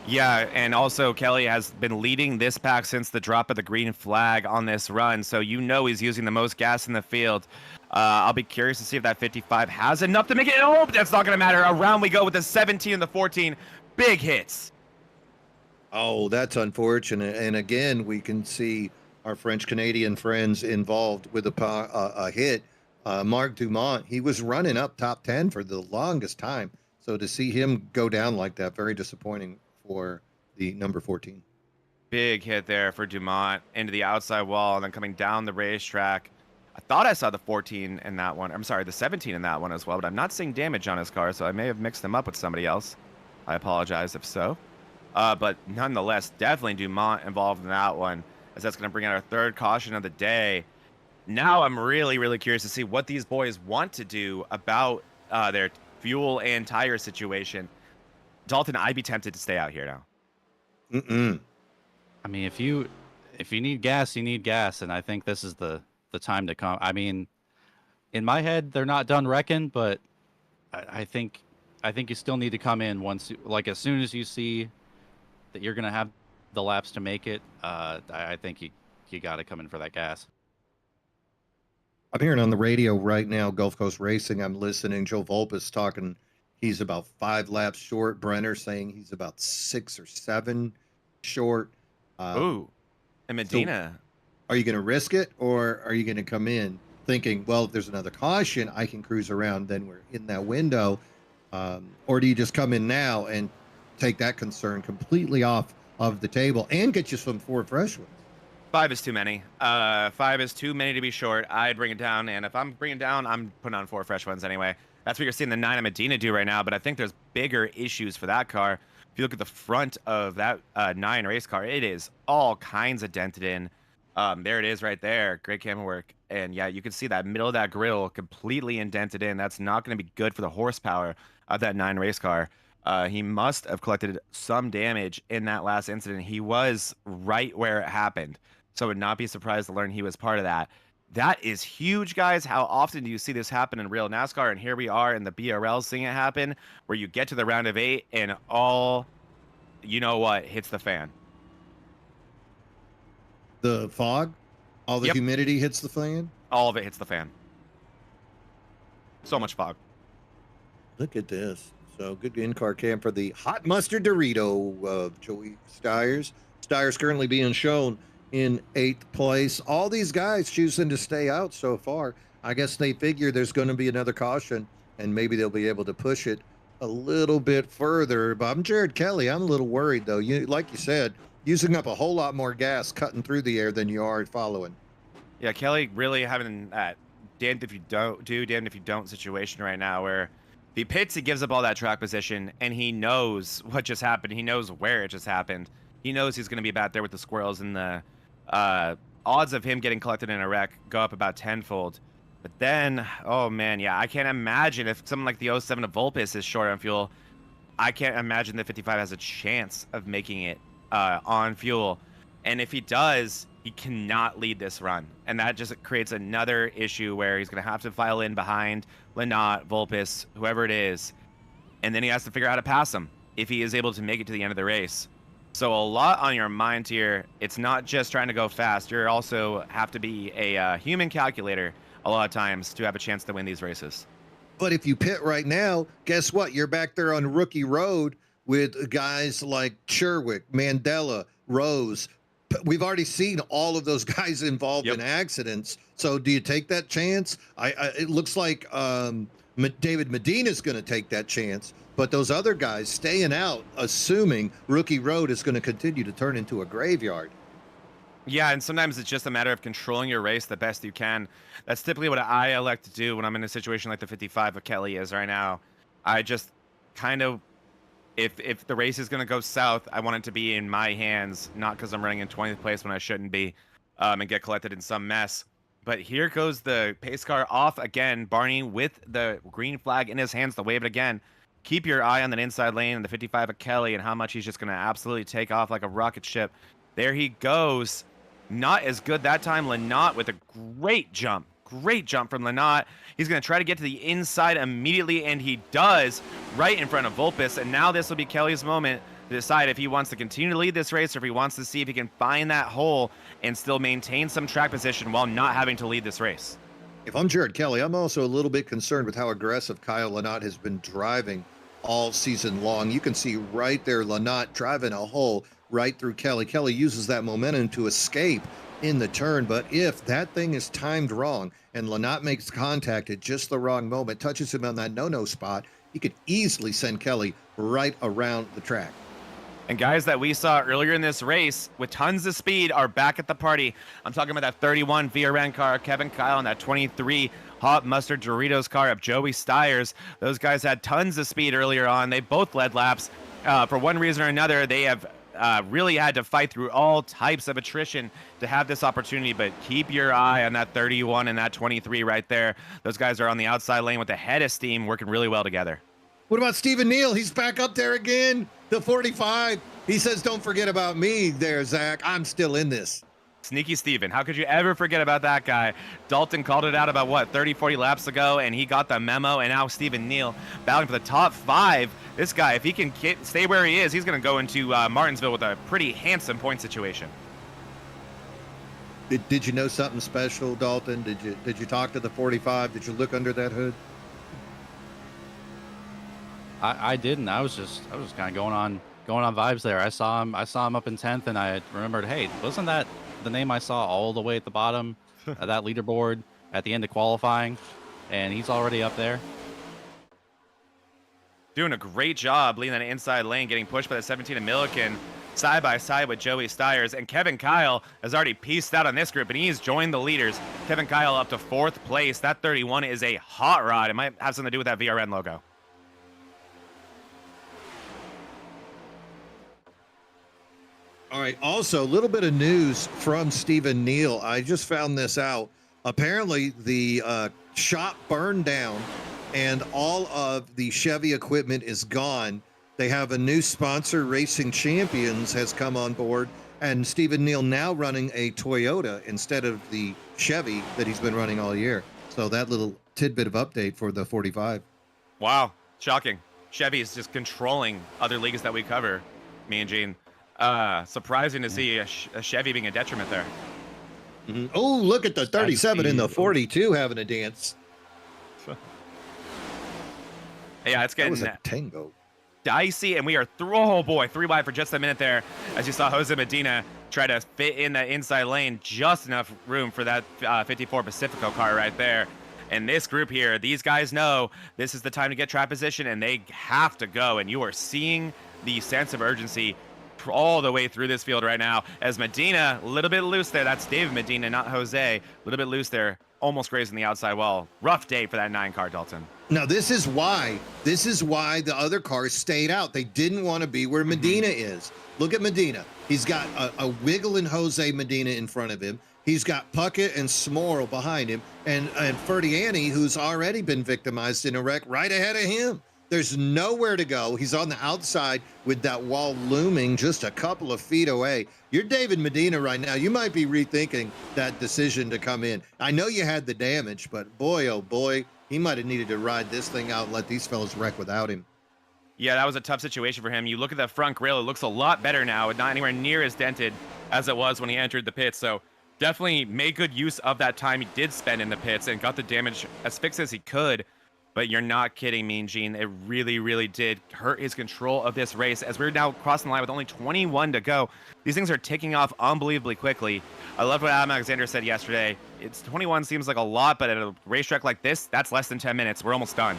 Yeah, and also Kelly has been leading this pack since the drop of the green flag on this run, so you know he's using the most gas in the field. I'll be curious to see if that 55 has enough to make it. Oh, that's not going to matter. Around we go with the 17 and the 14. Big hits. Oh, that's unfortunate. And again, we can see our French-Canadian friends involved with a hit. Mark Dumont, he was running up top 10 for the longest time. So to see him go down like that, very disappointing for the number 14. Big hit there for Dumont into the outside wall and then coming down the racetrack. I thought I saw the 14 in that one. I'm sorry, the 17 in that one as well, but I'm not seeing damage on his car, so I may have mixed him up with somebody else. I apologize if so. But nonetheless, definitely Dumont involved in that one, as that's going to bring out our third caution of the day. Now I'm really, really curious to see what these boys want to do about their fuel and tire situation. Dalton, I'd be tempted to stay out here now. I mean, if you need gas, you need gas, and I think this is the time to come. I mean, in my head, they're not done wrecking, but I think you still need to come in once, like as soon as you see that you're gonna have the laps to make it. I think you got to come in for that gas. I'm hearing on the radio right now, Gulf Coast Racing. I'm listening. Joe Volpus talking. He's about 5 laps short. Brenner saying he's about 6 or 7 short. Ooh, and Medina. So are you going to risk it, or are you going to come in thinking, well, if there's another caution, I can cruise around, then we're in that window? Or do you just come in now and take that concern completely off of the table and get you some 4 fresh ones. 5 is too many. 5 is too many to be short. I'd bring it down, and if I'm bringing it down, I'm putting on 4 fresh ones anyway. That's what you're seeing the 9 of Medina do right now, but I think there's bigger issues for that car. If you look at the front of that 9 race car, it is all kinds of dented in. There it is right there. Great camera work. And yeah, you can see that middle of that grill completely indented in. That's not going to be good for the horsepower of that 9 race car. He must have collected some damage in that last incident. He was right where it happened. So I would not be surprised to learn he was part of that. That is huge, guys. How often do you see this happen in real NASCAR? And here we are in the BRL seeing it happen, where you get to the round of 8 and all, you know what, hits the fan. The fog, all the humidity hits the fan. All of it hits the fan. So much fog. Look at this. So good in-car cam for the hot mustard Dorito of Joey Stiers. Stiers currently being shown in 8th place. All these guys choosing to stay out so far. I guess they figure there's going to be another caution, and maybe they'll be able to push it a little bit further. But I'm Jared Kelly. I'm a little worried, though. Like you said, using up a whole lot more gas cutting through the air than you are following. Yeah, Kelly really having that damned if you don't do, damned if you don't situation right now, where if he pits, he gives up all that track position, and he knows what just happened. He knows where it just happened. He knows he's going to be back there with the squirrels, and the odds of him getting collected in a wreck go up about tenfold. But then, oh man, yeah, I can't imagine if something like the 07 of Vulpes is short on fuel. I can't imagine the 55 has a chance of making it on fuel. And if he does, he cannot lead this run. And that just creates another issue where he's going to have to file in behind Lynott, Vulpes, whoever it is. And then he has to figure out how to pass him if he is able to make it to the end of the race. So a lot on your mind here. It's not just trying to go fast. You also have to be a human calculator a lot of times to have a chance to win these races. But if you pit right now, guess what? You're back there on rookie road with guys like Sherwick, Mandela, Rose. We've already seen all of those guys involved in accidents. So do you take that chance? It looks like David Medina's going to take that chance. But those other guys staying out, assuming rookie road is going to continue to turn into a graveyard. Yeah, and sometimes it's just a matter of controlling your race the best you can. That's typically what I elect to do when I'm in a situation like the 55 of Kelly is right now. I just kind of, if the race is going to go south, I want it to be in my hands, not because I'm running in 20th place when I shouldn't be, and get collected in some mess. But here goes the pace car off again. Barney with the green flag in his hands to wave it again. Keep your eye on that inside lane in the 55 of Kelly and how much he's just going to absolutely take off like a rocket ship. There he goes. Not as good that time. Lynott with a great jump. Great jump from Lynott. He's going to try to get to the inside immediately, and he does right in front of Vulpes. And now this will be Kelly's moment to decide if he wants to continue to lead this race or if he wants to see if he can find that hole and still maintain some track position while not having to lead this race. If I'm Jared Kelly, I'm also a little bit concerned with how aggressive Kyle Lynott has been driving all season long. You can see right there Lynott driving a hole right through Kelly. Kelly uses that momentum to escape in the turn, but if that thing is timed wrong and Lynott makes contact at just the wrong moment, touches him on that no-no spot, he could easily send Kelly right around the track. And guys that we saw earlier in this race with tons of speed are back at the party. I'm talking about that 31 VRN car, Kevin Kyle, and that 23 Hot Mustard Doritos car of Joey Stiers. Those guys had tons of speed earlier on. They both led laps. For one reason or another, they have really had to fight through all types of attrition to have this opportunity, but keep your eye on that 31 and that 23 right there. Those guys are on the outside lane with the head of steam, working really well together. What about Stephen Neal? He's back up there again, the 45. He says, don't forget about me there, Zach. I'm still in this. Sneaky Steven. How could you ever forget about that guy? Dalton called it out about, what, 30, 40 laps ago, and he got the memo, and now Stephen Neal battling for the top 5. This guy, if he can stay where he is, he's going to go into Martinsville with a pretty handsome point situation. Did you know something special, Dalton? Did you talk to the 45? Did you look under that hood? I didn't. I was just kind of going on vibes there. I saw him up in 10th, and I remembered, hey, wasn't that the name I saw all the way at the bottom of that leaderboard at the end of qualifying? And he's already up there. Doing a great job leading that inside lane, getting pushed by the 17 of Milliken. side by side with Joey Stiers, and Kevin Kyle has already pieced out on this group, and he's joined the leaders. Kevin Kyle up to 4th place. That 31 is a hot rod. It might have something to do with that VRN logo. All right. Also, a little bit of news from Stephen Neal. I just found this out. Apparently, the shop burned down and all of the Chevy equipment is gone. They have a new sponsor, Racing Champions, has come on board, and Stephen Neal now running a Toyota instead of the Chevy that he's been running all year. So that little tidbit of update for the 45. Wow. Shocking. Chevy is just controlling other leagues that we cover, me and Gene. Surprising to see a Chevy being a detriment there. Mm-hmm. Oh, look at the 37 and the 42 having a dance. Yeah, it's getting that was a tango. Dicey, and we are oh boy, 3 wide for just a minute there, as you saw Jose Medina try to fit in that inside lane, just enough room for that 54 Pacifico car right there. And this group here, these guys know this is the time to get trap position, and they have to go. And you are seeing the sense of urgency all the way through this field right now, as Medina a little bit loose there. That's David Medina, not Jose. A little bit loose there, almost grazing the outside wall. Rough day for that 9 car, Dalton. Now, this is why the other cars stayed out. They didn't want to be where Medina is. Look at Medina. He's got a wiggling Jose Medina in front of him. He's got Puckett and Smorl behind him, and Ferdiani, who's already been victimized in a wreck, right ahead of him. There's nowhere to go. He's on the outside with that wall looming just a couple of feet away. You're David Medina right now. You might be rethinking that decision to come in. I know you had the damage, but boy, oh boy, he might have needed to ride this thing out and let these fellas wreck without him. Yeah, that was a tough situation for him. You look at that front grille, it looks a lot better now, not anywhere near as dented as it was when he entered the pits. So definitely made good use of that time he did spend in the pits and got the damage as fixed as he could. But you're not kidding me, Gene. It really, really did hurt his control of this race, as we're now crossing the line with only 21 to go. These things are ticking off unbelievably quickly. I love what Adam Alexander said yesterday. 21 seems like a lot, but at a racetrack like this, that's less than 10 minutes. We're almost done.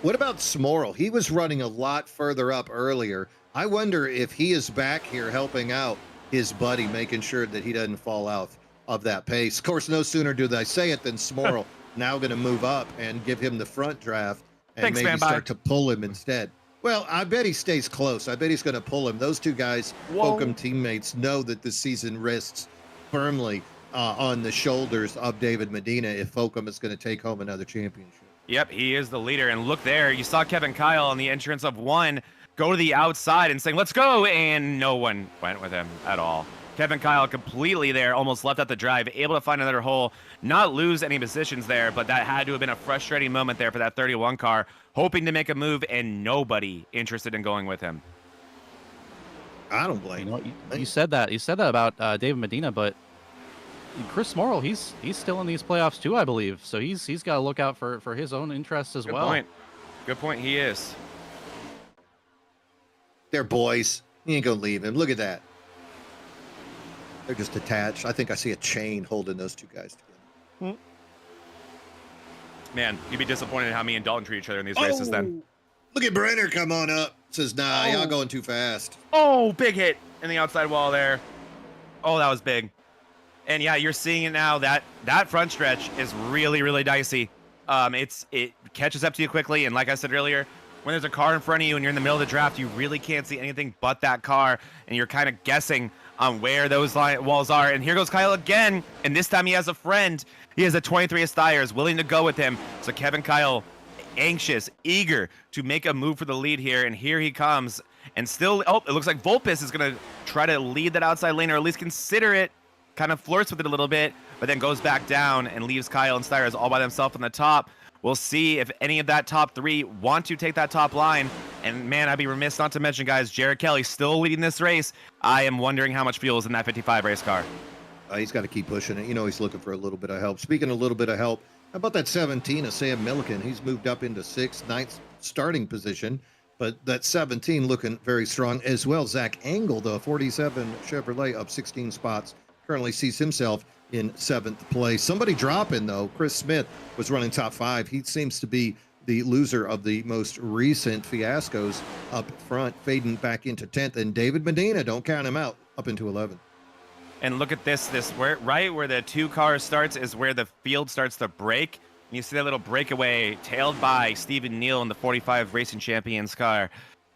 What about Smorl? He was running a lot further up earlier. I wonder if he is back here helping out his buddy, making sure that he doesn't fall out of that pace. Of course, no sooner do they say it than Smorl now going to move up and give him the front draft and maybe start to pull him instead. Well, I bet he stays close. I bet he's going to pull him. Those two guys, Folcom teammates, know that this season rests firmly on the shoulders of David Medina if Folcom is going to take home another championship. Yep, he is the leader. And look there, you saw Kevin Kyle on the entrance of 1 go to the outside and saying, let's go, and no one went with him at all. Kevin Kyle completely there, almost left out the drive, able to find another hole, not lose any positions there, but that had to have been a frustrating moment there for that 31 car, hoping to make a move and nobody interested in going with him. I don't blame you. You said that about David Medina, but Chris Smorl, he's still in these playoffs too, I believe. So he's got to look out for his own interests as well. Good point. He is. They're boys. He ain't gonna leave him. Look at that. They're just attached. I think I see a chain holding those two guys together. Man, you'd be disappointed in how me and Dalton treat each other in these races then. Look at Brenner come on up. Says, nah, y'all going too fast. Oh, big hit in the outside wall there. Oh, that was big. And yeah, you're seeing it now. That front stretch is really, really dicey. It catches up to you quickly. And like I said earlier, when there's a car in front of you and you're in the middle of the draft, you really can't see anything but that car. And you're kind of guessing on where those walls are. And here goes Kyle again. And this time he has a friend. He has a 23 Stiers willing to go with him. So Kevin Kyle, anxious, eager to make a move for the lead here. And here he comes. And still, it looks like Volpis is going to try to lead that outside lane, or at least consider it. Kind of flirts with it a little bit, but then goes back down and leaves Kyle and Stiers all by themselves on the top. We'll see if any of that top 3 want to take that top line. And man, I'd be remiss not to mention, guys, Jared Kelly still leading this race. I am wondering how much fuel is in that 55 race car. He's got to keep pushing it. You know, he's looking for a little bit of help. Speaking of a little bit of help, how about that 17 of Sam Milliken? He's moved up into 6th, 9th starting position, but that 17 looking very strong as well. Zach Engel, the 47 Chevrolet, up 16 spots. Currently sees himself in 7th place. Somebody dropping, though. Chris Smith was running top 5. He seems to be the loser of the most recent fiascos up front, fading back into 10th. And David Medina, don't count him out, up into 11th. And look at this where right where the 2 cars starts is where the field starts to break. And you see that little breakaway tailed by Stephen Neal in the 45 Racing Champions car.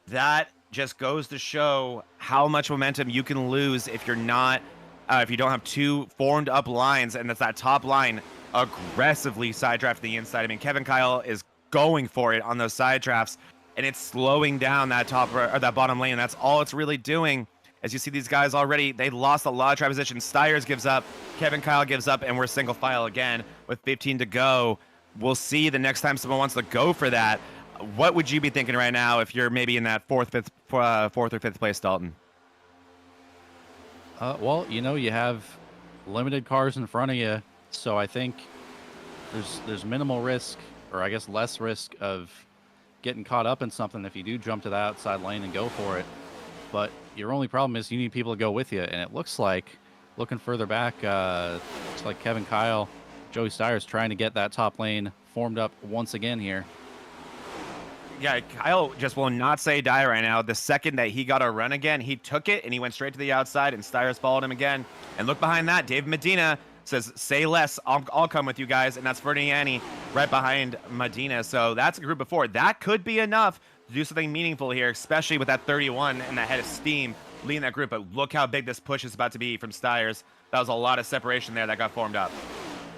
That just goes to show how much momentum you can lose if you're not, if you don't have 2 formed up lines, and that's that top line aggressively side draft to the inside. I mean, Kevin Kyle is going for it on those side drafts, and it's slowing down that top or that bottom lane. And that's all it's really doing. As you see these guys already, they lost a lot of track position. Styres gives up, Kevin Kyle gives up, and we're single file again with 15 to go. We'll see the next time someone wants to go for that. What would you be thinking right now if you're maybe in that fourth or fifth place, Dalton? Well, you know, you have limited cars in front of you, so I think there's minimal risk, or I guess less risk of getting caught up in something if you do jump to the outside lane and go for it. But your only problem is you need people to go with you, and it looks like, looking further back, looks like Kevin Kyle, Joey Styres trying to get that top lane formed up once again here. Yeah, Kyle just will not say die right now. The second that he got a run again, he took it and he went straight to the outside, and Styres followed him again. And look behind that, Dave Medina says, say less, I'll come with you guys. And that's Ferniani right behind Medina. So that's a group of 4. That could be enough to do something meaningful here, especially with that 31 and that head of steam leading that group. But look how big this push is about to be from Styres. That was a lot of separation there that got formed up.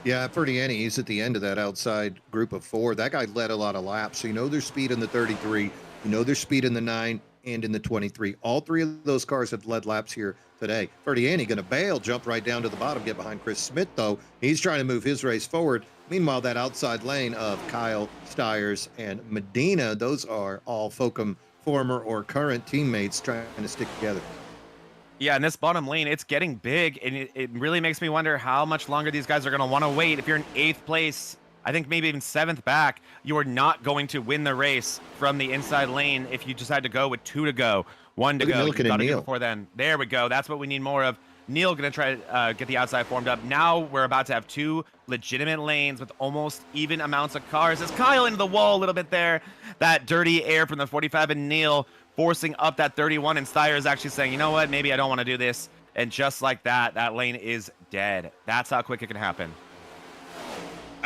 Yeah, Ferniani, he's at the end of that outside group of 4. That guy led a lot of laps. So you know there's speed in the 33. You know there's speed in the 9 and in the 23. All 3 of those cars have led laps here today. Ferniani going to bail, jump right down to the bottom, get behind Chris Smith, though. He's trying to move his race forward. Meanwhile, that outside lane of Kyle, Styres, and Medina, those are all Folcom former or current teammates trying to stick together. Yeah, and this bottom lane, it's getting big, and it really makes me wonder how much longer these guys are going to want to wait. If you're in 8th place, I think maybe even 7th back, you are not going to win the race from the inside lane if you decide to go with 2 to go, 1 to go. You got to do before then. There we go. That's what we need more of. Neil going to try to get the outside formed up. Now we're about to have 2 legitimate lanes with almost even amounts of cars. As Kyle into the wall a little bit there. That dirty air from the 45 and Neil forcing up that 31, and Styres actually saying, you know what, maybe I don't want to do this. And just like that, that lane is dead. That's how quick it can happen.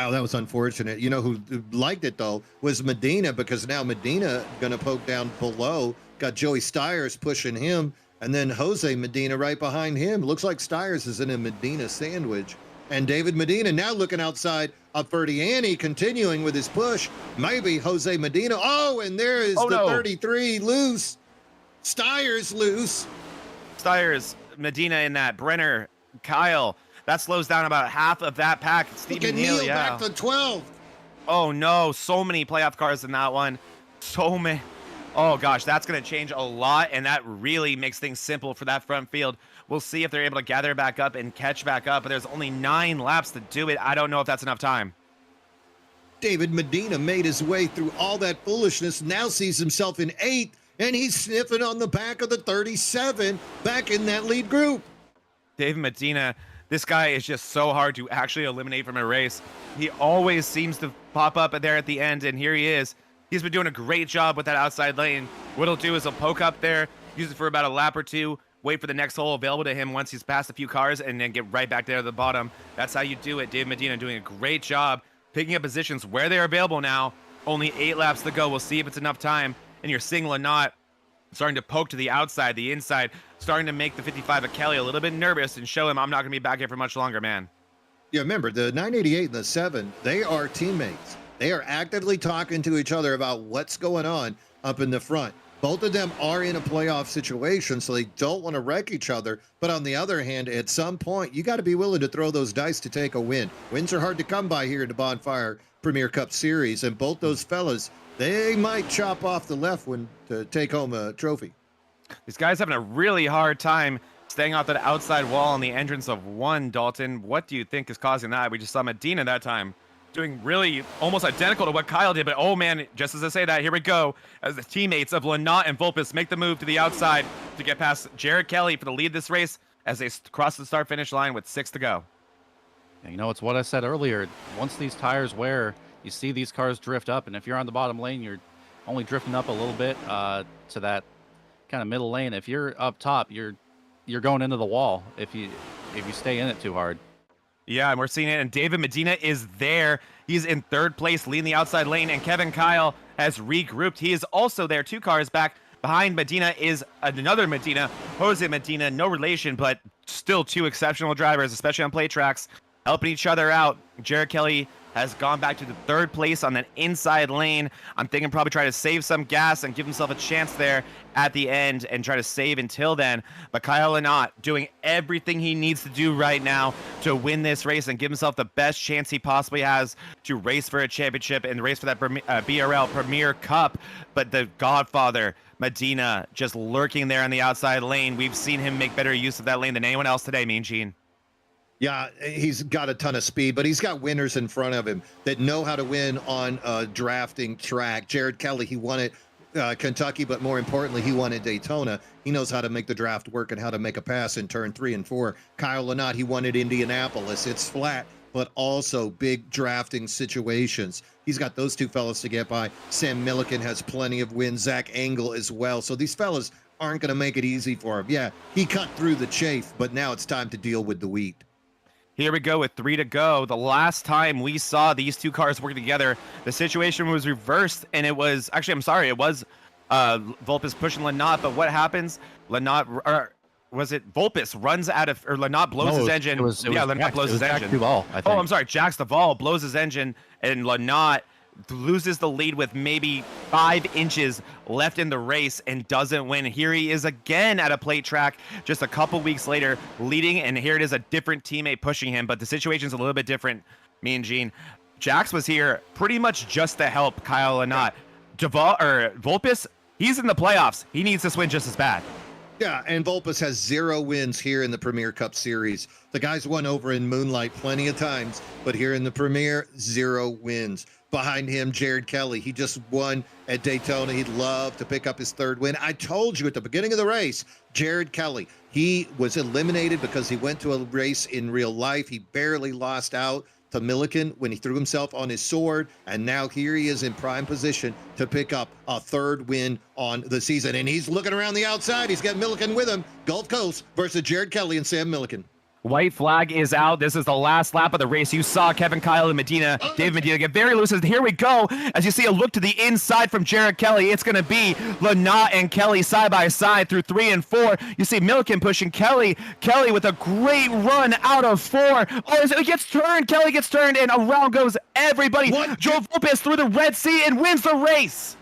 Oh, that was unfortunate. You know who liked it, though, was Medina, because now Medina going to poke down below. Got Joey Styres pushing him, and then Jose Medina right behind him. Looks like Styres is in a Medina sandwich. And David Medina now looking outside of Ferniani, continuing with his push. Maybe Jose Medina. Oh, and there is the 33 loose. Styres loose. Styres, Medina in that. Brenner, Kyle. That slows down about half of that pack. Stephen Neal, yeah. Back to 12. Oh, no. So many playoff cars in that one. So many. Oh, gosh, that's going to change a lot, and that really makes things simple for that front field. We'll see if they're able to gather back up and catch back up, but there's only 9 laps to do it. I don't know if that's enough time. David Medina made his way through all that foolishness, now sees himself in 8th, and he's sniffing on the back of the 37 back in that lead group. David Medina, this guy is just so hard to actually eliminate from a race. He always seems to pop up there at the end, and here he is. He's been doing a great job with that outside lane. What he'll do is he'll poke up there, use it for about a lap or 2, wait for the next hole available to him once he's passed a few cars, and then get right back there to the bottom. That's how you do it. Dave Medina doing a great job picking up positions where they're available now. Only 8 laps to go. We'll see if it's enough time. And you're seeing Lynott starting to poke to the outside, the inside, starting to make the 55 of Kelly a little bit nervous and show him I'm not going to be back here for much longer, man. Yeah, remember, the 988 and the 7, they are teammates. They are actively talking to each other about what's going on up in the front. Both of them are in a playoff situation, so they don't want to wreck each other. But on the other hand, at some point, you got to be willing to throw those dice to take a win. Wins are hard to come by here in the Bonfire Premier Cup Series, and both those fellas, they might chop off the left one to take home a trophy. These guys having a really hard time staying off that outside wall on the entrance of 1, Dalton. What do you think is causing that? We just saw Medina that time doing really almost identical to what Kyle did, but oh man, just as I say that, here we go, as the teammates of Lynott and Vulpes make the move to the outside to get past Jared Kelly for the lead this race as they cross the start-finish line with 6 to go. You know, it's what I said earlier. Once these tires wear, you see these cars drift up, and if you're on the bottom lane, you're only drifting up a little bit to that kind of middle lane. If you're up top, you're going into the wall if you stay in it too hard. Yeah, and we're seeing it, and David Medina is there. He's in third place, leading the outside lane, and Kevin Kyle has regrouped. He is also there, 2 cars back. Behind Medina is another Medina, Jose Medina, no relation, but still 2 exceptional drivers, especially on play tracks, helping each other out. Jared Kelly has gone back to the 3rd place on that inside lane. I'm thinking probably try to save some gas and give himself a chance there at the end and try to save until then. But Kyle Lynott doing everything he needs to do right now to win this race and give himself the best chance he possibly has to race for a championship and race for that BRL Premier Cup. But the Godfather, Medina, just lurking there on the outside lane. We've seen him make better use of that lane than anyone else today, Mean Gene. Yeah, he's got a ton of speed, but he's got winners in front of him that know how to win on a drafting track. Jared Kelly, he won at Kentucky, but more importantly, he won at Daytona. He knows how to make the draft work and how to make a pass in turn 3 and 4. Kyle Lynott, he won at Indianapolis. It's flat, but also big drafting situations. He's got those 2 fellas to get by. Sam Milliken has plenty of wins. Zach Engel as well. So these fellas aren't going to make it easy for him. Yeah, he cut through the chafe, but now it's time to deal with the wheat. Here we go with 3 to go. The last time we saw these 2 cars work together, the situation was reversed, and it was actually, I'm sorry, it was Vulpes pushing Lynott, but what happens? Lynott, or was it Vulpes runs out of, or Lynott blows his engine? Lynott blows his engine. Duval, I think. Oh, I'm sorry, Jax Duval blows his engine, and Lynott loses the lead with maybe 5 inches left in the race and doesn't win. Here he is again at a plate track just a couple weeks later, leading, and here it is a different teammate pushing him, but the situation's a little bit different, me and Gene. Jax was here pretty much just to help Kyle Lynott. Vulpes, he's in the playoffs. He needs this win just as bad. Yeah, and Vulpes has 0 wins here in the Premier Cup Series. The guy's won over in Moonlight plenty of times, but here in the Premier, 0 wins. Behind him, Jared Kelly. He just won at Daytona. He'd love to pick up his 3rd win. I told you at the beginning of the race, Jared Kelly, he was eliminated because he went to a race in real life. He barely lost out to Milliken when he threw himself on his sword, and now here he is in prime position to pick up a 3rd win on the season. And he's looking around the outside. He's got Milliken with him. Gulf Coast versus Jared Kelly and Sam Milliken. White flag is out. This is the last lap of the race. You saw Kevin Kyle and Medina, David Medina get very loose. Here we go. As you see a look to the inside from Jared Kelly, it's going to be Lynott and Kelly side by side through 3 and 4. You see Milliken pushing Kelly. Kelly with a great run out of 4. Oh, it gets turned. Kelly gets turned, and around goes everybody. Joe Vulpes through the Red Sea and wins the race.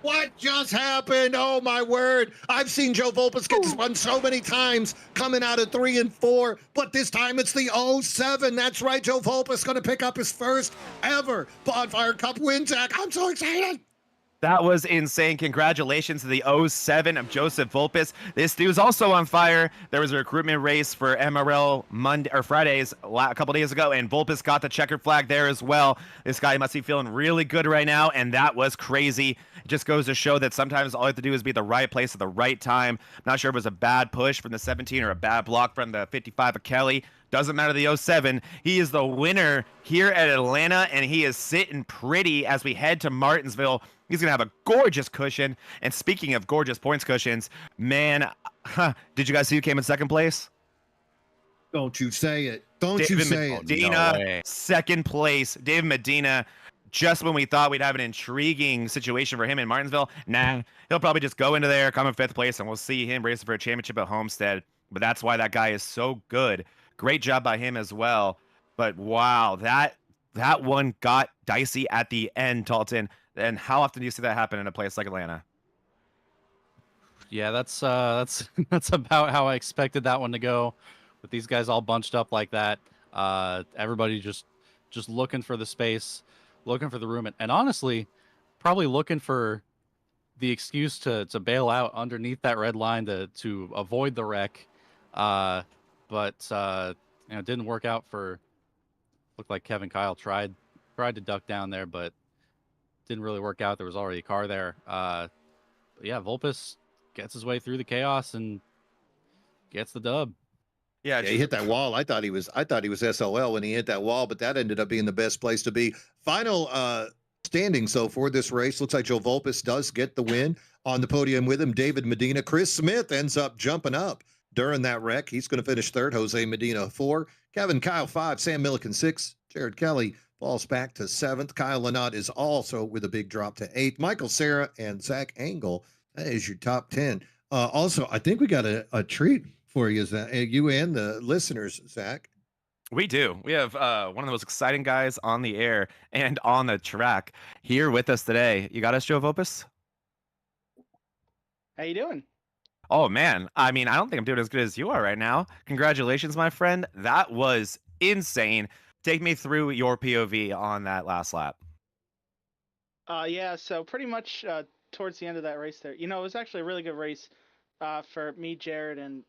What just happened? Oh, my word. I've seen Joe Vulpes get spun so many times coming out of 3 and 4, but this time it's the 07. That's right. Joe Vulpes going to pick up his first ever Bonfire Cup win, Zach. I'm so excited. That was insane. Congratulations to the 07 of Joseph Vulpes. This dude's also on fire. There was a recruitment race for MRL Fridays a couple days ago, and Vulpes got the checkered flag there as well. This guy must be feeling really good right now, and that was crazy. It just goes to show that sometimes all you have to do is be at the right place at the right time. I'm not sure if it was a bad push from the 17 or a bad block from the 55 of Kelly. Doesn't matter the 07. He is the winner here at Atlanta, and he is sitting pretty as we head to Martinsville. He's going to have a gorgeous cushion. And speaking of gorgeous points cushions, man, did you guys see who came in 2nd place? Don't you say it. Don't you say it. Medina, No way. 2nd place. David Medina, just when we thought we'd have an intriguing situation for him in Martinsville, nah, he'll probably just go into there, come in 5th place, and we'll see him racing for a championship at Homestead. But that's why that guy is so good. Great job by him as well. But wow, that one got dicey at the end, Talton. And how often do you see that happen in a place like Atlanta? Yeah, that's about how I expected that one to go, with these guys all bunched up like that. Everybody just looking for the space, looking for the room, and honestly, probably looking for the excuse to bail out underneath that red line to avoid the wreck. But it didn't work out for. Looked like Kevin Kyle tried to duck down there, but didn't really work out. There was already a car there. But yeah, Vulpes gets his way through the chaos and gets the dub. Yeah, Yeah, he hit that wall. I thought he was SOL when he hit that wall, but that ended up being the best place to be. Final standings though for this race. Looks like Joe Volpis does get the win. On the podium with him, David Medina. Chris Smith ends up jumping up during that wreck. He's going to finish third. Jose Medina 4. Kevin Kyle 5. Sam Milliken 6. Jared Kelly falls back to 7th. Kyle Lynott is also with a big drop to 8th. Michael Sarah and Zach Engel. That is your top 10. Also, I think we got a treat for you, Zach, you and the listeners, Zach. We do. We have one of the most exciting guys on the air and on the track here with us today. You got us, Joe Vopis? How you doing? Oh man, I mean, I don't think I'm doing as good as you are right now. Congratulations, my friend. That was insane. Take me through your POV on that last lap. Yeah, so pretty much towards the end of that race there, it was actually a really good race for me, Jared, and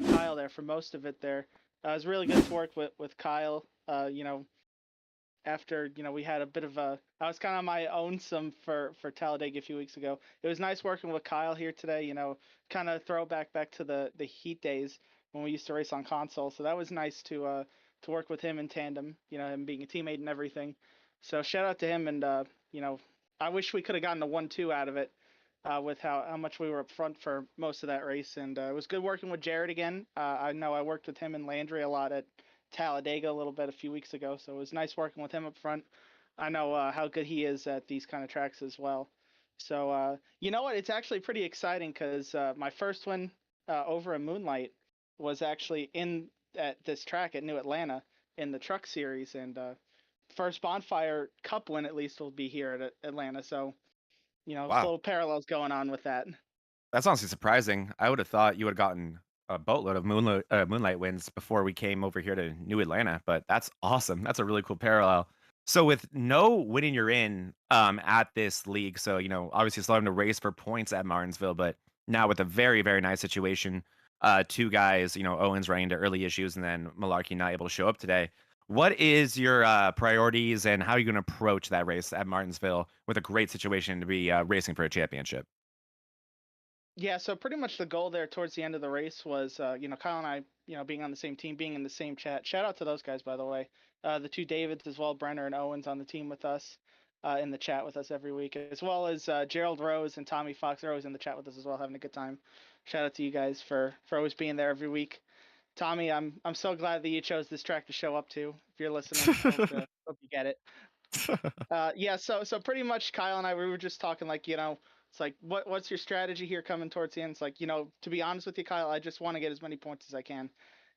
Kyle there for most of it there. It was really good to work with Kyle. After we had a bit of I was kind of on my own some for Talladega a few weeks ago. It was nice working with Kyle here today. Kind of throwback back to the Heat days when we used to race on console. So that was nice to work with him in tandem. Him being a teammate and everything. So shout out to him, and I wish we could have gotten a 1-2 out of it. With how much we were up front for most of that race, and it was good working with Jared again. I know I worked with him and Landry a lot at Talladega a little bit a few weeks ago, so it was nice working with him up front. I know how good he is at these kind of tracks as well. So you know what? It's actually pretty exciting because my first win over a Moonlight was actually at this track at New Atlanta in the Truck Series, and first Bonfire Cup win at least will be here at Atlanta. So Wow, little parallels going on with that. that's honestly surprising. I would have thought you would have gotten a boatload of moonlight wins before we came over here to New Atlanta, but that's awesome. That's a really cool parallel. So with no winning you're in at this league, so obviously still having to race for points at Martinsville, but now with a very, very nice situation, two guys, Owens running into early issues and then Malarkey not able to show up today. What is your priorities and how are you going to approach that race at Martinsville with a great situation to be racing for a championship? Yeah, so pretty much the goal there towards the end of the race was, Kyle and I, being on the same team, being in the same chat. Shout out to those guys, by the way. The two Davids as well, Brenner and Owens on the team with us, in the chat with us every week, as well as Gerald Rose and Tommy Fox. They're always in the chat with us as well, having a good time. Shout out to you guys for always being there every week. Tommy, I'm so glad that you chose this track to show up to. If you're listening, hope you get it. Yeah, so pretty much Kyle and I, we were just talking like, it's like what's your strategy here coming towards the end? It's like, to be honest with you, Kyle, I just want to get as many points as I can.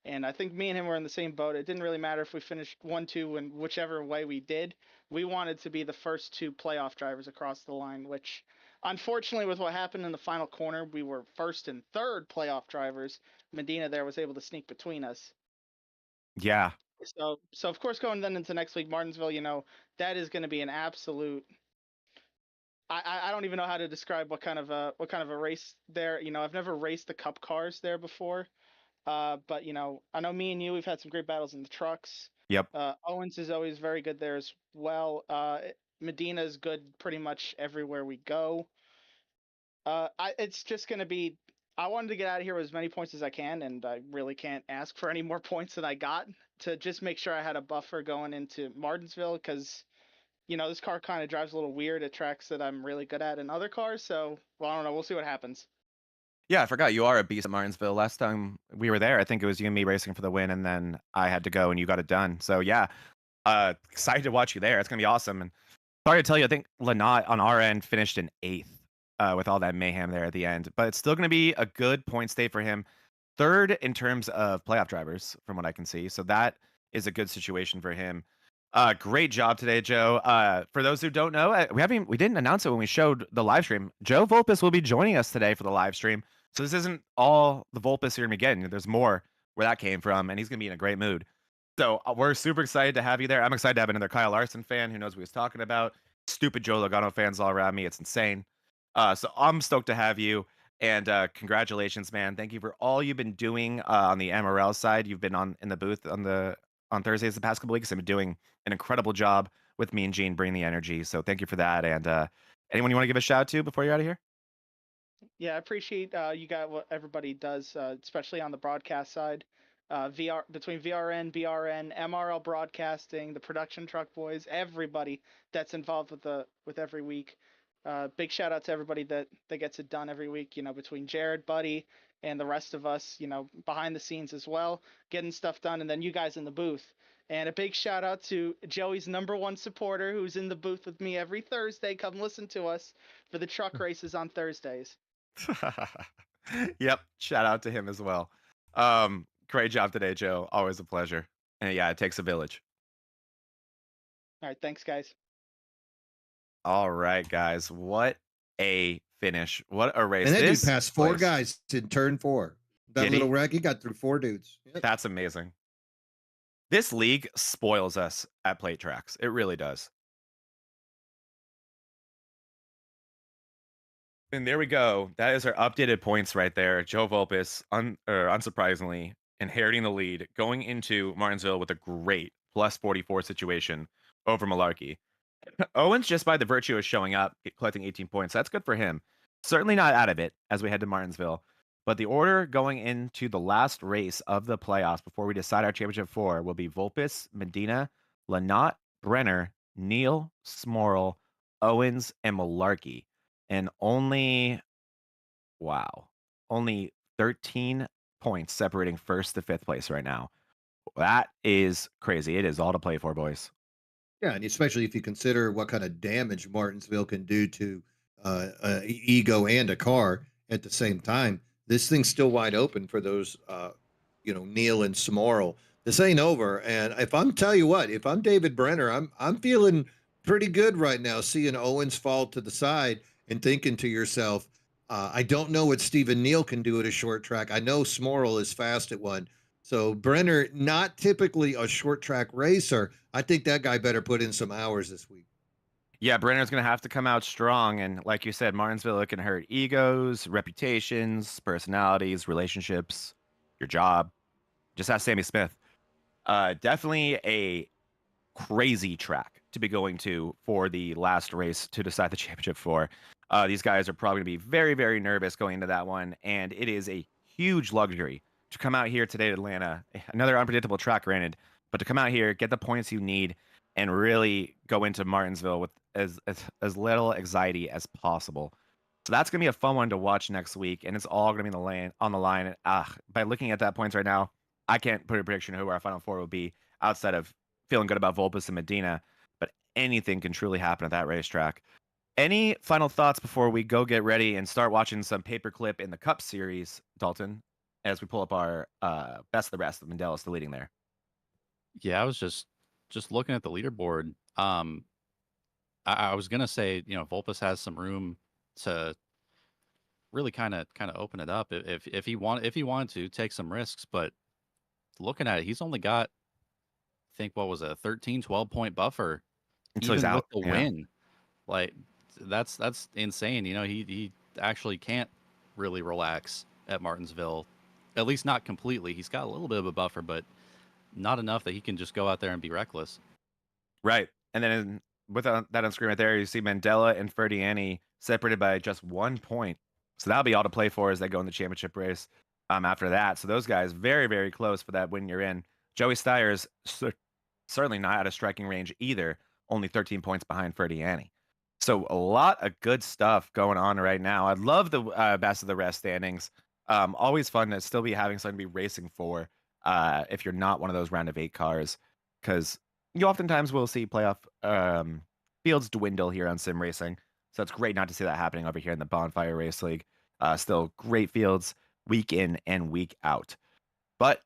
And I think me and him were in the same boat. It didn't really matter if we finished 1-2 and whichever way we did. We wanted to be the first two playoff drivers across the line, which unfortunately with what happened in the final corner, we were first and third playoff drivers. Medina there was able to sneak between us. Yeah. So of course going then into next week, Martinsville, that is going to be an absolute. I don't even know how to describe what kind of a race there. I've never raced the Cup cars there before, but I know me and you, we've had some great battles in the trucks. Yep. Owens is always very good there as well. Medina is good pretty much everywhere we go. It's just going to be. I wanted to get out of here with as many points as I can, and I really can't ask for any more points than I got to just make sure I had a buffer going into Martinsville because this car kind of drives a little weird at tracks that I'm really good at in other cars. So, well, I don't know. We'll see what happens. Yeah, I forgot you are a beast at Martinsville. Last time we were there, I think it was you and me racing for the win, and then I had to go and you got it done. So yeah, excited to watch you there. It's gonna be awesome. And sorry to tell you, I think Lynott on our end finished in 8th with all that mayhem there at the end. But it's still gonna be a good point stay for him. Third in terms of playoff drivers, from what I can see. So that is a good situation for him. Great job today, Joe. For those who don't know, we didn't announce it when we showed the live stream. Joe Volpis will be joining us today for the live stream. So this isn't all the Volpis you're gonna be getting. There's more where that came from, and he's gonna be in a great mood. So we're super excited to have you there. I'm excited to have another Kyle Larson fan who knows what he's talking about. Stupid Joe Logano fans all around me. It's insane. So I'm stoked to have you. And congratulations, man. Thank you for all you've been doing on the MRL side. You've been in the booth on Thursdays the past couple weeks. I've been doing an incredible job with me and Gene bringing the energy. So thank you for that. And anyone you want to give a shout out to before you're out of here? Yeah, I appreciate you got what everybody does, especially on the broadcast side. between VRN, BRN, MRL Broadcasting, the production truck boys, everybody that's involved with every week. Big shout out to everybody that gets it done every week. Between Jared, Buddy, and the rest of us, behind the scenes as well, getting stuff done, and then you guys in the booth. And a big shout out to Joey's #1 supporter, who's in the booth with me every Thursday. Come listen to us for the truck races on Thursdays. Yep. Shout out to him as well. Great job today, Joe. Always a pleasure. And yeah, it takes a village. All right, thanks, guys. All right, guys. What a finish. What a race. And that dude This passed 4 place- guys in turn 4. That Did he? little wreck, he got through 4 dudes. Yep. That's amazing. This league spoils us at plate tracks. It really does. And there we go. That is our updated points right there. Joe Volpis, unsurprisingly, inheriting the lead, going into Martinsville with a great plus 44 situation over Malarkey. Owens, just by the virtue of showing up, collecting 18 points, that's good for him. Certainly not out of it as we head to Martinsville. But the order going into the last race of the playoffs before we decide our championship 4 will be Volpis, Medina, Lynott, Brenner, Neal, Smorl, Owens, and Malarkey. And only 13 points separating first to 5th place right now. That is crazy. It is all to play for, boys. Yeah, and especially if you consider what kind of damage Martinsville can do to ego and a car at the same time. This thing's still wide open for those, Neal and Smorl. This ain't over. And if I'm David Brenner, I'm feeling pretty good right now, seeing Owens fall to the side and thinking to yourself, I don't know what Stephen Neal can do at a short track. I know Smorl is fast at one. So Brenner, not typically a short track racer. I think that guy better put in some hours this week. Yeah, Brenner's going to have to come out strong. And like you said, Martinsville, it can hurt egos, reputations, personalities, relationships, your job. Just ask Sammy Smith. Definitely a crazy track to be going to for the last race to decide the championship for. These guys are probably going to be very, very nervous going into that one. And it is a huge luxury to come out here today to Atlanta. Another unpredictable track, granted, but to come out here, get the points you need, and really go into Martinsville with as little anxiety as possible. So that's going to be a fun one to watch next week, and it's all going to be on the line. By looking at that points right now, I can't put a prediction of who our Final 4 will be outside of feeling good about Volpis and Medina, but anything can truly happen at that racetrack. Any final thoughts before we go get ready and start watching some paperclip in the Cup Series, Dalton, as we pull up our best of the rest? Mandela still leading there. Yeah, I was just looking at the leaderboard. I was gonna say, Volpis has some room to really kind of open it up if he wanted to take some risks. But looking at it, he's only got, I think, what was it, a 13-12 point buffer Until he's even out. with the Yeah. win. Like that's insane. He actually can't really relax at Martinsville, at least not completely. He's got a little bit of a buffer, but not enough that he can just go out there and be reckless. Right. And then with that on screen right there, you see Mandela and Ferdiani separated by just 1 point. So that'll be all to play for as they go in the championship race after that. So those guys very, very close for that win you're in. Joey Steyer's certainly not out of striking range either, only 13 points behind Ferdiani. So a lot of good stuff going on right now. I love the best of the rest standings. Always fun to still be having something to be racing for if you're not one of those round of 8 cars, because you oftentimes will see playoff fields dwindle here on sim racing. So it's great not to see that happening over here in the Bonfire Race League. Still great fields week in and week out. But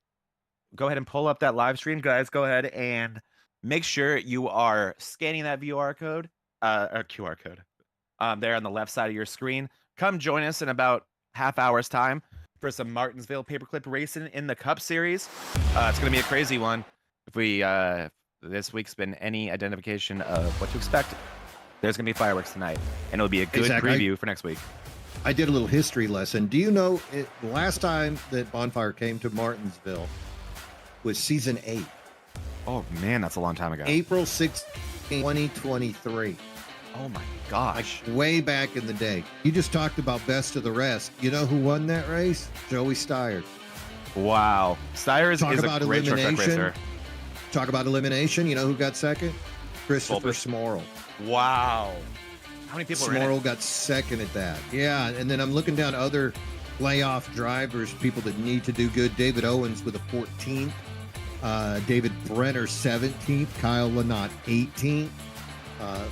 go ahead and pull up that live stream, guys. Go ahead and make sure you are scanning that QR code there on the left side of your screen. Come join us in about half hour's time for some Martinsville paperclip racing in the Cup Series. It's going to be a crazy one. If we this week's been any identification of what to expect, there's going to be fireworks tonight, and it'll be a good preview for next week. I did a little history lesson. Do you know the last time that Bonfire came to Martinsville was season 8? Oh man, that's a long time ago. April 6th, 2023. Oh my gosh. Like way back in the day. You just talked about best of the rest. You know who won that race? Joey Steyer. Wow. Steyr Talk is about a great short track elimination. racer. Talk about elimination. You know who got second? Christopher Volpes. Smorl. Wow. How many people were in it? Smorl got second at that. Yeah, and then I'm looking down other playoff drivers, people that need to do good. David Owens with a 14th. David Brenner 17th. Kyle Lynott 18th.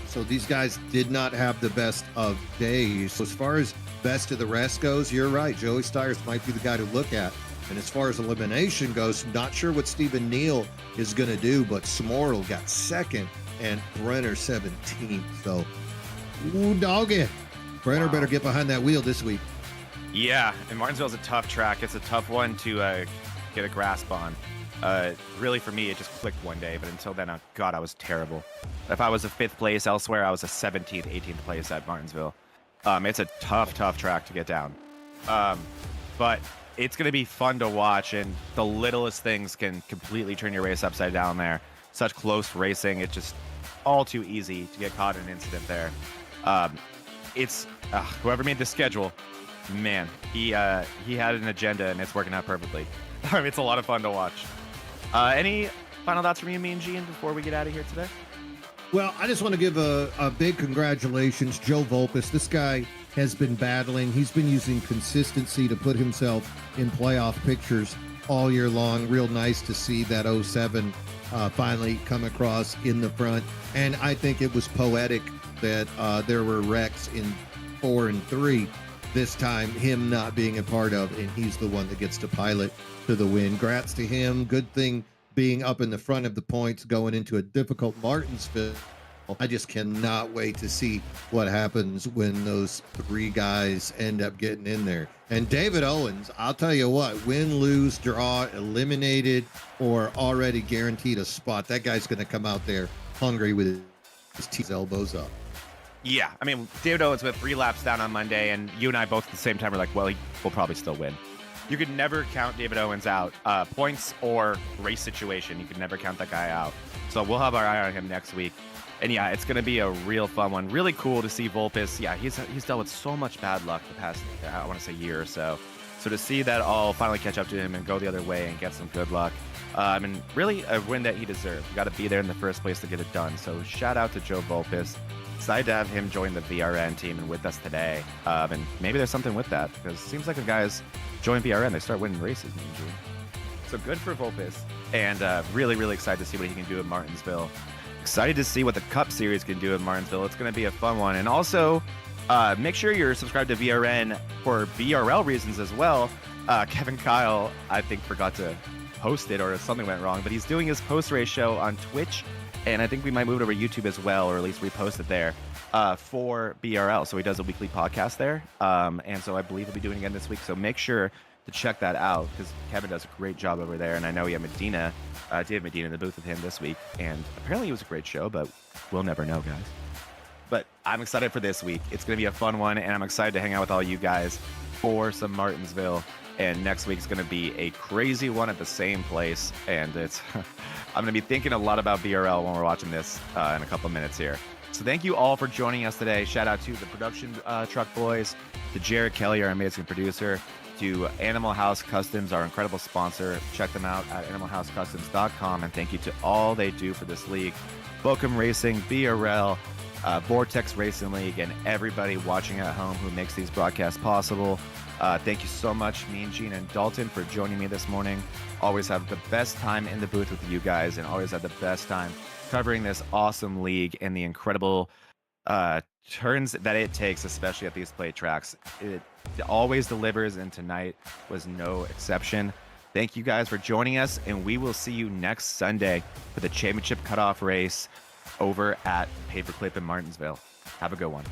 So these guys did not have the best of days. So as far as best of the rest goes, you're right. Joey Steyr might be the guy to look at. And as far as elimination goes, not sure what Stephen Neal is going to do, but Smorl got second and Brenner 17th. So, ooh, doggy. Brenner better get behind that wheel this week. Yeah, and Martinsville's a tough track. It's a tough one to get a grasp on. Really, for me, it just clicked one day, but until then, God, I was terrible. If I was a 5th place elsewhere, I was a 17th, 18th place at Martinsville. It's a tough track to get down. But it's going to be fun to watch, and the littlest things can completely turn your race upside down there. Such close racing, it's just all too easy to get caught in an incident there. It's whoever made the schedule, man, he had an agenda, and it's working out perfectly. It's a lot of fun to watch. Any final thoughts from you, Mean Gene, before we get out of here today? Well, I just want to give a big congratulations, Joe Volpes. This guy has been battling. He's been using consistency to put himself in playoff pictures all year long. Real nice to see that 07 finally come across in the front. And I think it was poetic that there were wrecks in 4 and 3. This time, him not being a part of, and he's the one that gets to pilot to the win. Congrats to him. Good thing being up in the front of the points going into a difficult Martinsville. I just cannot wait to see what happens when those 3 guys end up getting in there. And David Owens, I'll tell you what, win, lose, draw, eliminated, or already guaranteed a spot, that guy's going to come out there hungry with his elbows up. Yeah, I mean, David Owens with 3 laps down on Monday, and you and I both at the same time were like, well, he will probably still win. You could never count David Owens out. Points or race situation, you could never count that guy out. So we'll have our eye on him next week. And yeah, it's going to be a real fun one. Really cool to see Volpes. Yeah, he's dealt with so much bad luck the past, I want to say, year or so. So to see that all finally catch up to him and go the other way and get some good luck, I mean, really a win that he deserved. You got to be there in the first place to get it done. So shout out to Joe Volpes. Excited to have him join the VRN team and with us today. And maybe there's something with that, because it seems like if guys join VRN, they start winning races. So good for Volpes. And really, really excited to see what he can do in Martinsville. Excited to see what the Cup Series can do in Martinsville. It's going to be a fun one. And also, make sure you're subscribed to VRN for BRL reasons as well. Kevin Kyle, I think, forgot to post it or something went wrong, but he's doing his post-race show on Twitch. And I think we might move it over to YouTube as well, or at least repost it there for BRL. So he does a weekly podcast there. And so I believe he'll be doing it again this week. So make sure to check that out, because Kevin does a great job over there. And I know we have Dave Medina in the booth with him this week. And apparently it was a great show, but we'll never know, guys. But I'm excited for this week. It's going to be a fun one, and I'm excited to hang out with all you guys for some Martinsville. And next week's going to be a crazy one at the same place. And it's I'm going to be thinking a lot about BRL when we're watching this in a couple of minutes here. So thank you all for joining us today. Shout out to the production truck boys, to Jared Kelly, our amazing producer, to Animal House Customs, our incredible sponsor. Check them out at animalhousecustoms.com. And thank you to all they do for this league. Bokum Racing, BRL, Vortex Racing League, and everybody watching at home who makes these broadcasts possible. Thank you so much, Mean Gene and Dalton, for joining me this morning. Always have the best time in the booth with you guys, and always have the best time covering this awesome league and the incredible turns that it takes, especially at these plate tracks. It always delivers, and tonight was no exception. Thank you guys for joining us, and we will see you next Sunday for the championship cutoff race over at Paperclip in Martinsville. Have a good one.